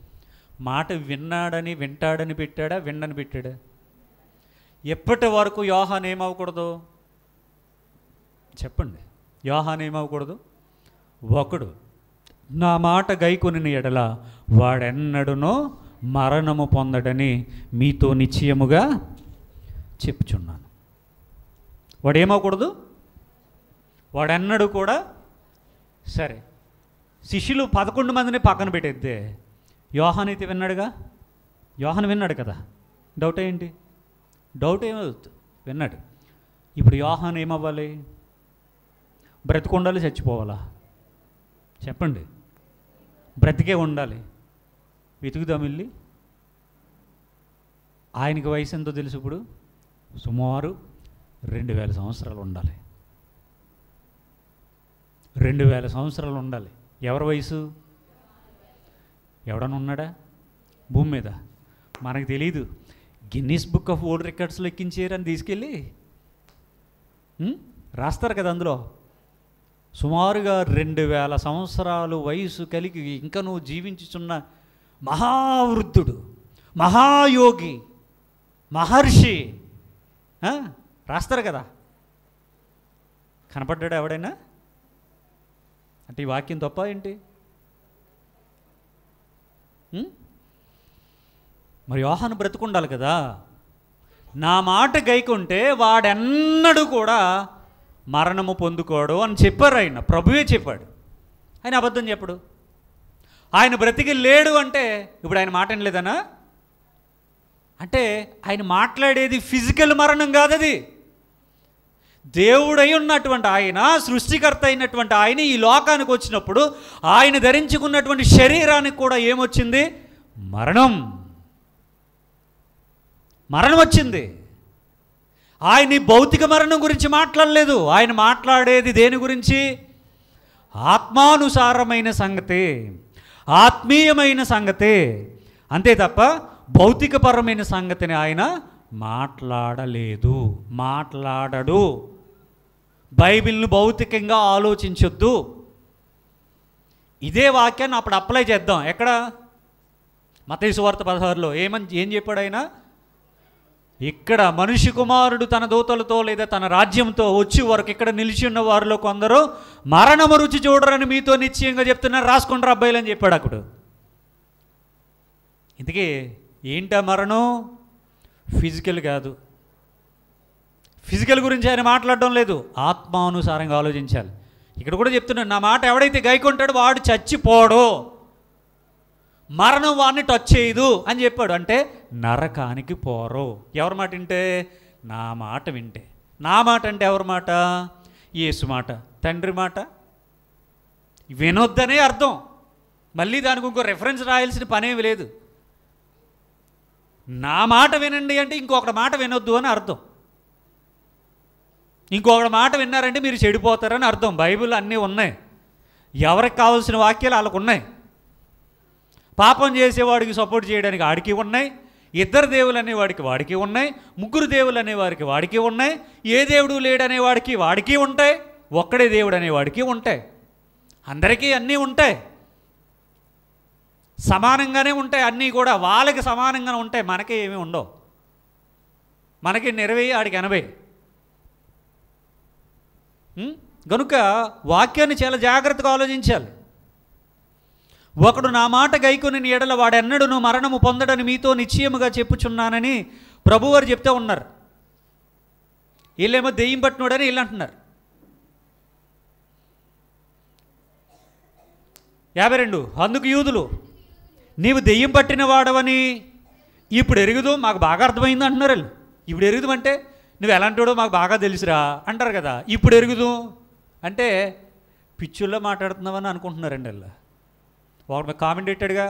మాట వింటాడని పెట్టాడా, విండని పెట్టాడా? ఎప్పటి వరకు యోహాను ఏమవ్వకూడదు చెప్పండి? యోహాను ఏమవ్వకూడదు? ఒకడు నా మాట గైకొనిన ఎడల వాడెన్నడునో మరణము పొందడని మీతో నిశ్చయముగా చెప్పుచున్నాను. వాడేమవకూడదు? వాడెన్నడూ కూడా. సరే, శిష్యులు 11 మందిని పక్కన పెట్టేద్దే యోహాను అయితే విన్నాడుగా. యోహాను విన్నాడు కదా, డౌట్ ఏంటి? డౌట్ ఏమవుతుంది? విన్నాడు. ఇప్పుడు యోహాను ఏమవ్వాలి? బ్రతికుండాలి, చచ్చిపోవాలా? చెప్పండి. బ్రతికే ఉండాలి. వెతుకుదాం వెళ్ళి. ఆయనకి వయసు ఎంతో తెలుసు ఇప్పుడు? సుమారు 2000 సంవత్సరాలు ఉండాలి. 2000 సంవత్సరాలు ఉండాలి. ఎవరి వయసు? ఎవడన్నా ఉన్నాడా భూమి మీద? మనకు తెలీదు. గిన్నీస్ బుక్ ఆఫ్ వరల్డ్ రికార్డ్స్లో ఎక్కించారని తీసుకెళ్ళి రాస్తారు కదా. అందులో సుమారుగా 2000 సంవత్సరాలు వయసు కలిగి ఇంకా నువ్వు జీవించుచున్న మహావృద్ధుడు, మహాయోగి, మహర్షి రాస్తారు కదా. కనపడ్డాడు ఎవడైనా? అంటే ఈ వాక్యం తప్ప ఏంటి? మరి యోహాను బ్రతుకుండాలి కదా. నా మాట గైకుంటే వాడెన్నడూ కూడా మరణము పొందుకోడు అని చెప్పారు. ఆయన ప్రభువే చెప్పాడు. ఆయన అబద్ధం చెప్పడు. ఆయన బ్రతికి లేడు అంటే ఇప్పుడు ఆయన మాట వినలేదనా? అంటే ఆయన మాట్లాడేది ఫిజికల్ మరణం కాదు. అది దేవుడై ఉన్నటువంటి ఆయన, సృష్టికర్త అయినటువంటి ఆయన ఈ లోకానికి వచ్చినప్పుడు ఆయన ధరించుకున్నటువంటి శరీరానికి కూడా ఏమొచ్చింది? మరణం. మరణం వచ్చింది. ఆయన భౌతిక మరణం గురించి మాట్లాడలేదు. ఆయన మాట్లాడేది దేని గురించి? ఆత్మానుసారమైన సంగతే, ఆత్మీయమైన సంగతే. అంతే తప్ప భౌతికపరమైన సంగతిని ఆయన మాట్లాడలేదు, మాట్లాడడు. బైబిల్ను భౌతికంగా ఆలోచించొద్దు. ఇదే వాక్యాన్ని అప్పుడు అప్లై చేద్దాం. ఎక్కడ? మత్తయి సువార్త 16లో ఏం చెప్పాడు ఆయన? ఇక్కడ మనిషి కుమారుడు తన దూతలతో లేదా తన రాజ్యంతో వచ్చి వరకు ఇక్కడ నిలిచి ఉన్న వారిలో కొందరు మరణము రుచి చూడరని మీతో నిశ్చయంగా చెప్తున్నారు, రాసుకుంటారు అబ్బాయిలు అని చెప్పాడు అక్కడ. ఇందుకే ఏంటా మరణం? ఫిజికల్ కాదు. ఫిజికల్ గురించి ఆయన మాట్లాడడం లేదు. ఆత్మానుసారంగా ఆలోచించాలి. ఇక్కడ కూడా చెప్తున్నాడు, నా మాట ఎవడైతే గైకొంటాడో వాడు చచ్చిపోడు, మరణం వాడిని టచ్ చేయదు అని చెప్పాడు. అంటే నరకానికి పోరు. ఎవరి మాట వింటే? నా మాట వింటే. నా మాట అంటే ఎవరి మాట? యేసు మాట, తండ్రి మాట. వినొద్దనే అర్థం. మళ్ళీ దానికి ఇంకో రెఫరెన్స్ రాయాల్సిన పనేమి లేదు. నా మాట వినండి అంటే ఇంకొకటి మాట వినొద్దు అని అర్థం. ఇంకొకటి మాట విన్నారంటే మీరు చెడిపోతారని అర్థం. బైబిల్ అన్నీ ఉన్నాయి. ఎవరికి కావాల్సిన వాక్యాలు వాళ్ళకు ఉన్నాయి. పాపం చేసేవాడికి సపోర్ట్ చేయడానికి ఆడికి ఉన్నాయి. ఇద్దరు దేవులు అనేవాడికి వాడికి ఉన్నాయి. ముగ్గురు దేవులు అనేవాడికి వాడికి ఉన్నాయి. ఏ దేవుడు లేడనేవాడికి వాడికి ఉంటాయి. ఒక్కడే దేవుడు అనేవాడికి ఉంటాయి. అందరికీ అన్నీ ఉంటాయి. సమానంగానే ఉంటాయి అన్నీ కూడా. వాళ్ళకి సమానంగానే ఉంటాయి, మనకి ఏమీ ఉండవు. మనకి 20, ఆడికి 80. కనుక వాక్యాన్ని చాలా జాగ్రత్తగా ఆలోచించాలి. ఒకడు నా మాట గైకొని ఎడల వాడెన్నడును మరణము పొందడని మీతో నిశ్చయముగా చెప్పుచున్నానని ప్రభువారు చెప్తూ ఉన్నారు. వీళ్ళేమో దెయ్యం పట్టినోడని వీళ్ళు అంటున్నారు. 52 అందుకు యూదులు, నీవు దెయ్యం పట్టిన వాడవని ఇప్పుడు ఎరుగుదు, మాకు బాగా అర్థమైంది అంటున్నారు వీళ్ళు. ఇప్పుడు ఎరుగుదు అంటే నువ్వు ఎలాంటివాడో మాకు బాగా తెలుసురా అంటారు కదా. ఇప్పుడు ఎరుగుదు అంటే పిచ్చుల్లో మాట్లాడుతున్నావని అనుకుంటున్నారండి వీళ్ళు. ఒకటి కామెంట్ పెట్టాడుగా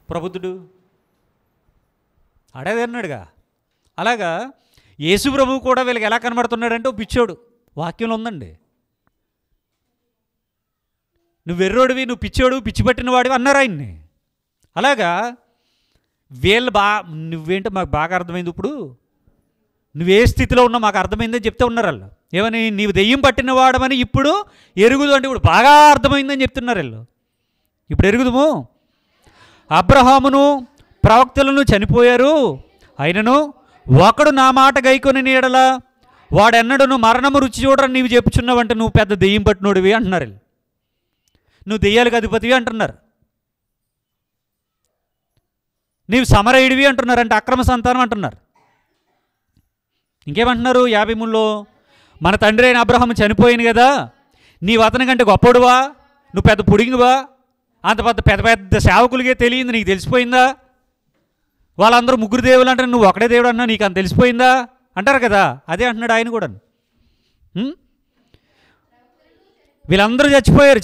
ప్రబుద్ధుడు, అడేది అన్నాడుగా. అలాగా యేసు ప్రభువు కూడా వీళ్ళకి ఎలా కనబడుతున్నాడంటే ఓ పిచ్చోడు. వాక్యంలో ఉందండి, నువ్వు వెర్రోడివి, నువ్వు పిచ్చోడు, పిచ్చి పట్టిన వాడివి అన్నారు ఆయన్ని. అలాగా వీళ్ళు నువ్వేంటో మాకు బాగా అర్థమైంది, ఇప్పుడు నువ్వే స్థితిలో ఉన్నావు మాకు అర్థమైందని చెప్తే ఉన్నారు వాళ్ళు. ఏమని? నీవు దెయ్యం పట్టిన వాడమని ఇప్పుడు ఎరుగుదు అంటే ఇప్పుడు బాగా అర్థమైందని చెప్తున్నారు వీళ్ళు. ఇప్పుడు ఎరుగుదుము, అబ్రహామును ప్రవక్తలను చనిపోయారు, అయినను ఒకడు నా మాట గైకొని నీడల వాడెన్నడను మరణము రుచి చూడరని నీవు చెప్పుచున్నావంటే నువ్వు పెద్ద దెయ్యం పట్టినోడివి అంటున్నారు. నువ్వు దెయ్యాలకు అధిపతివి అంటున్నారు. నీవు సమరయుడివి అంటున్నారు, అంటే అక్రమ సంతానం అంటున్నారు. ఇంకేమంటున్నారు 53లో? మన తండ్రి అయిన అబ్రహాము చనిపోయింది కదా, నీవు అతని కంటే గొప్పడువా, నువ్వు పెద్ద పుడింగువా, అంత పెద్ద పెద్ద సేవకులకే తెలియంది, నీకు తెలిసిపోయిందా? వాళ్ళందరూ ముగ్గురు దేవులు అంటారు, నువ్వు ఒకడే దేవుడు అన్నా నీకు అంత తెలిసిపోయిందా అంటారు కదా. అదే అంటున్నాడు ఆయన కూడా. వీళ్ళందరూ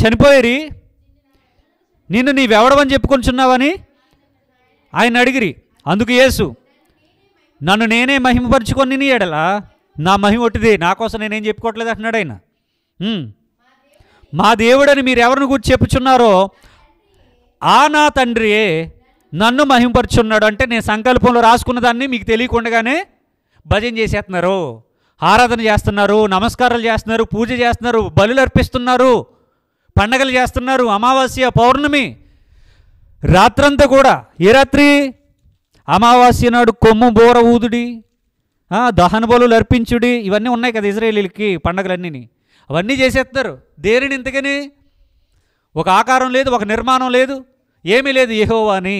చనిపోయారు, నిన్ను నీవెవడవని చెప్పుకొనిచున్నావని ఆయన అడిగిరి. అందుకు యేసు, నన్ను నేనే మహిమపరుచుకొని నీ ఎడలా నా మహిమ ఒట్టిదే, నా కోసం నేనేం చెప్పుకోవట్లేదు అంటున్నాడు ఆయన. మా దేవుడని మీరు ఎవరిని గురించి చెప్పుచున్నారో ఆ నా తండ్రియే నన్ను మహిమపరుచున్నాడు. అంటే నేను సంకల్పంలో రాసుకున్న దాన్ని మీకు తెలియకుండానే భజన చేసేస్తున్నారు, ఆరాధన చేస్తున్నారు, నమస్కారాలు చేస్తున్నారు, పూజ చేస్తున్నారు, బలులు అర్పిస్తున్నారు, పండగలు చేస్తున్నారు, అమావాస్య పౌర్ణమి రాత్రంతా కూడా. ఏ రాత్రి? అమావాస్య నాడు కొమ్ము బోర ఊదుడి, దహన బలులు అర్పించుడి, ఇవన్నీ ఉన్నాయి కదా ఇజ్రాయేలీలకి పండగలన్నీ. అవన్నీ చేసేస్తున్నారు. దేనిని ఇంతకని? ఒక ఆకారం లేదు, ఒక నిర్మాణం లేదు, ఏమీ లేదు. యెహోవా అని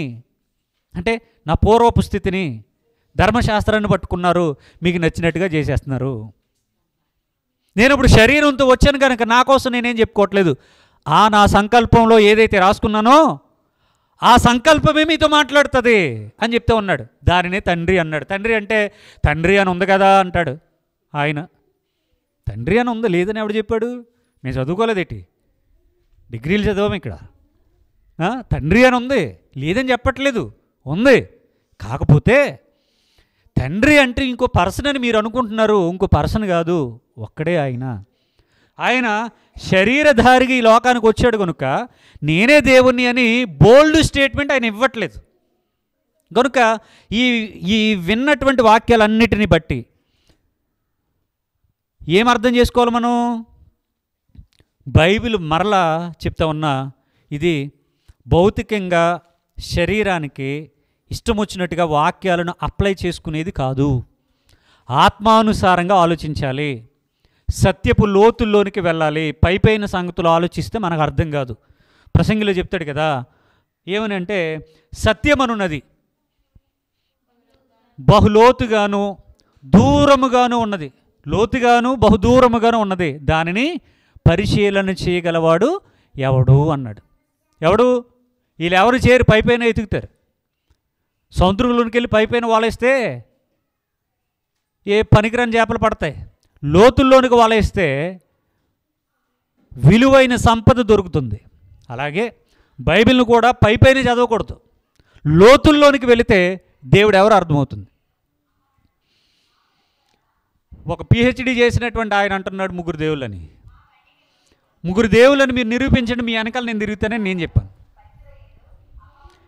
అంటే నా పూర్వపు స్థితిని, ధర్మశాస్త్రాన్ని పట్టుకున్నారు, మీకు నచ్చినట్టుగా చేసేస్తున్నారు. నేను ఇప్పుడు శరీరంతో వచ్చాను కనుక నా కోసం నేనేం చెప్పుకోవట్లేదు, నా సంకల్పంలో ఏదైతే రాసుకున్నానో ఆ సంకల్పమే మీతో మాట్లాడుతుంది అని చెప్తే ఉన్నాడు. దానినే తండ్రి అన్నాడు. తండ్రి అంటే తండ్రి అని ఉంది కదా అంటాడు ఆయన. తండ్రి అని ఉంది, లేదని ఎవడు చెప్పాడు? నేను చదువుకోలేదేటి, డిగ్రీలు చదవం ఇక్కడ. తండ్రి అని ఉంది, లేదని చెప్పట్లేదు, ఉంది. కాకపోతే తండ్రి అంటే ఇంకో పర్సన్ అని మీరు అనుకుంటున్నారు. ఇంకో పర్సన్ కాదు, ఒక్కడే ఆయన. ఆయన శరీరధారిగా ఈ లోకానికి వచ్చాడు కనుక నేనే దేవుణ్ణి అని బోల్డ్ స్టేట్మెంట్ ఆయన ఇవ్వట్లేదు. కనుక ఈ విన్నటువంటి వాక్యాలన్నిటిని బట్టి ఏమర్థం చేసుకోవాలి మనం? బైబిల్ మరలా చెప్తా ఉన్నా, ఇది భౌతికంగా శరీరానికి ఇష్టం వచ్చినట్టుగా వాక్యాలను అప్లై చేసుకునేది కాదు. ఆత్మానుసారంగా ఆలోచించాలి, సత్యపు లోతుల్లోనికి వెళ్ళాలి. పైపైన సంగతులు ఆలోచిస్తే మనకు అర్థం కాదు. ప్రసంగిలో చెప్తాడు కదా, ఏమని అంటే సత్యమనున్నది బహులోతుగాను దూరముగాను ఉన్నది, లోతుగాను బహుదూరముగాను ఉన్నది, దానిని పరిశీలన చేయగలవాడు ఎవడు అన్నాడు. ఎవడు? వీళ్ళు ఎవరు చేరి పైపైన ఎతుకుతారు. సముద్రంలోనికి వెళ్ళి పైపైన వాలేస్తే ఏ పనికిరాని చేపలు పడతాయి. లోతుల్లోనికి వాలేస్తే విలువైన సంపద దొరుకుతుంది. అలాగే బైబిల్ను కూడా పైపైన చదవకూడదు, లోతుల్లోనికి వెళితే దేవుడు ఎవరు అర్థమవుతుంది. ఒక పిహెచ్డి చేసినటువంటి ఆయన అంటున్నాడు ముగ్గురు దేవుళ్ళని. ముగ్గురు దేవుళ్ళని మీరు నిరూపించండి, మీ వెనకాల నేను తిరుగుతానని నేను చెప్పాను.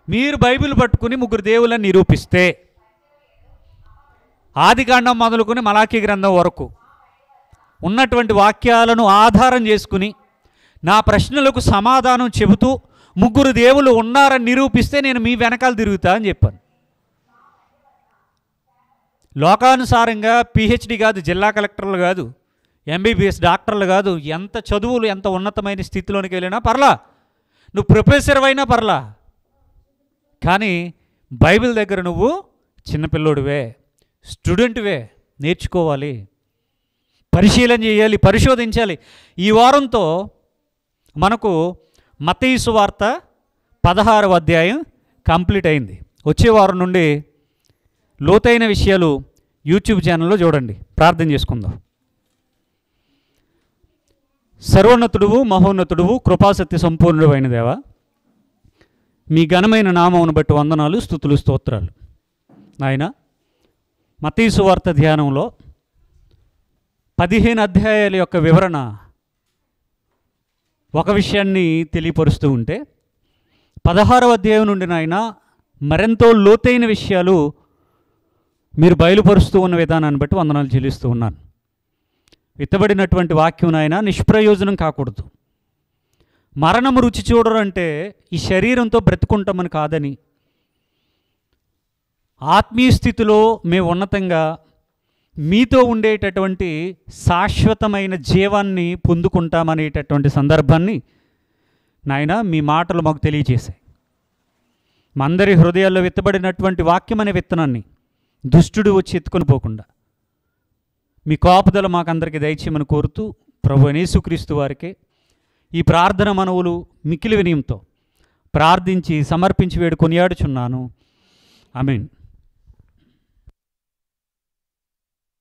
మీరు బైబిల్ పట్టుకుని ముగ్గురు దేవుళ్ళని నిరూపిస్తే ఆదికాండం మొదలుకొని మలాకీ గ్రంథం వరకు ఉన్నటువంటి వాక్యాలను ఆధారం చేసుకుని నా ప్రశ్నలకు సమాధానం చెబుతూ ముగ్గురు దేవుళ్ళు ఉన్నారని నిరూపిస్తే నేను మీ వెనకాల తిరుగుతా అని చెప్పాను. లోకానుసారంగా పిహెచ్డి కాదు, జిల్లా కలెక్టర్లు కాదు, ఎంబీబీఎస్ డాక్టర్లు కాదు, ఎంత చదువులు ఎంత ఉన్నతమైన స్థితిలోనికి వెళ్ళినా పర్లా, నువ్వు ప్రొఫెసర్ అయినా పర్లా, కానీ బైబిల్ దగ్గర నువ్వు చిన్నపిల్లోడివే, స్టూడెంట్వే, నేర్చుకోవాలి. పరిశీలన చేయాలి, పరిశోధించాలి. ఈ వారంతో మనకు మత్తయి సువార్త 16వ అధ్యాయం కంప్లీట్ అయింది. వచ్చే వారం నుండి లోతైన విషయాలు యూట్యూబ్ ఛానల్లో చూడండి. ప్రార్థన చేసుకుందాం. సర్వోన్నతుడువు, మహోన్నతుడువు, కృపాసత్య సంపూర్ణుడు అయిన దేవా, మీ ఘనమైన నామమును బట్టి వందనాలు, స్తుతులు, స్తోత్రాలు. నాయన, మత్తయి సువార్త ధ్యానంలో 15 అధ్యాయాల యొక్క వివరణ ఒక విషయాన్ని తెలియపరుస్తూ ఉంటే 16వ అధ్యాయం నుండి నాయన మరెంతో లోతైన విషయాలు మీరు బయలుపరుస్తూ ఉన్న విధానాన్ని బట్టి వందనాలు చెల్లిస్తూ ఉన్నాను. విత్తబడినటువంటి వాక్యం నాయన నిష్ప్రయోజనం కాకూడదు. మరణము రుచి చూడరంటే ఈ శరీరంతో బ్రతుకుంటామని కాదని, ఆత్మీయ స్థితిలో మేము ఉన్నతంగా మీతో ఉండేటటువంటి శాశ్వతమైన జీవాన్ని పొందుకుంటామనేటటువంటి సందర్భాన్ని నాయన మీ మాటలు మాకు తెలియజేశాయి. మా అందరి హృదయాల్లో విత్తబడినటువంటి వాక్యం అనే విత్తనాన్ని దుష్టుడు వచ్చి ఎత్తుకొని పోకుండా మీ కాపుదల మాకందరికీ దయచేయమని కోరుతూ ప్రభువైన యేసుక్రీస్తు వారికే ఈ ప్రార్థన మనవులు మిక్కిలి వినయంతో ప్రార్థించి సమర్పించి వేడుకొనియాడుచున్నాను. ఆమేన్.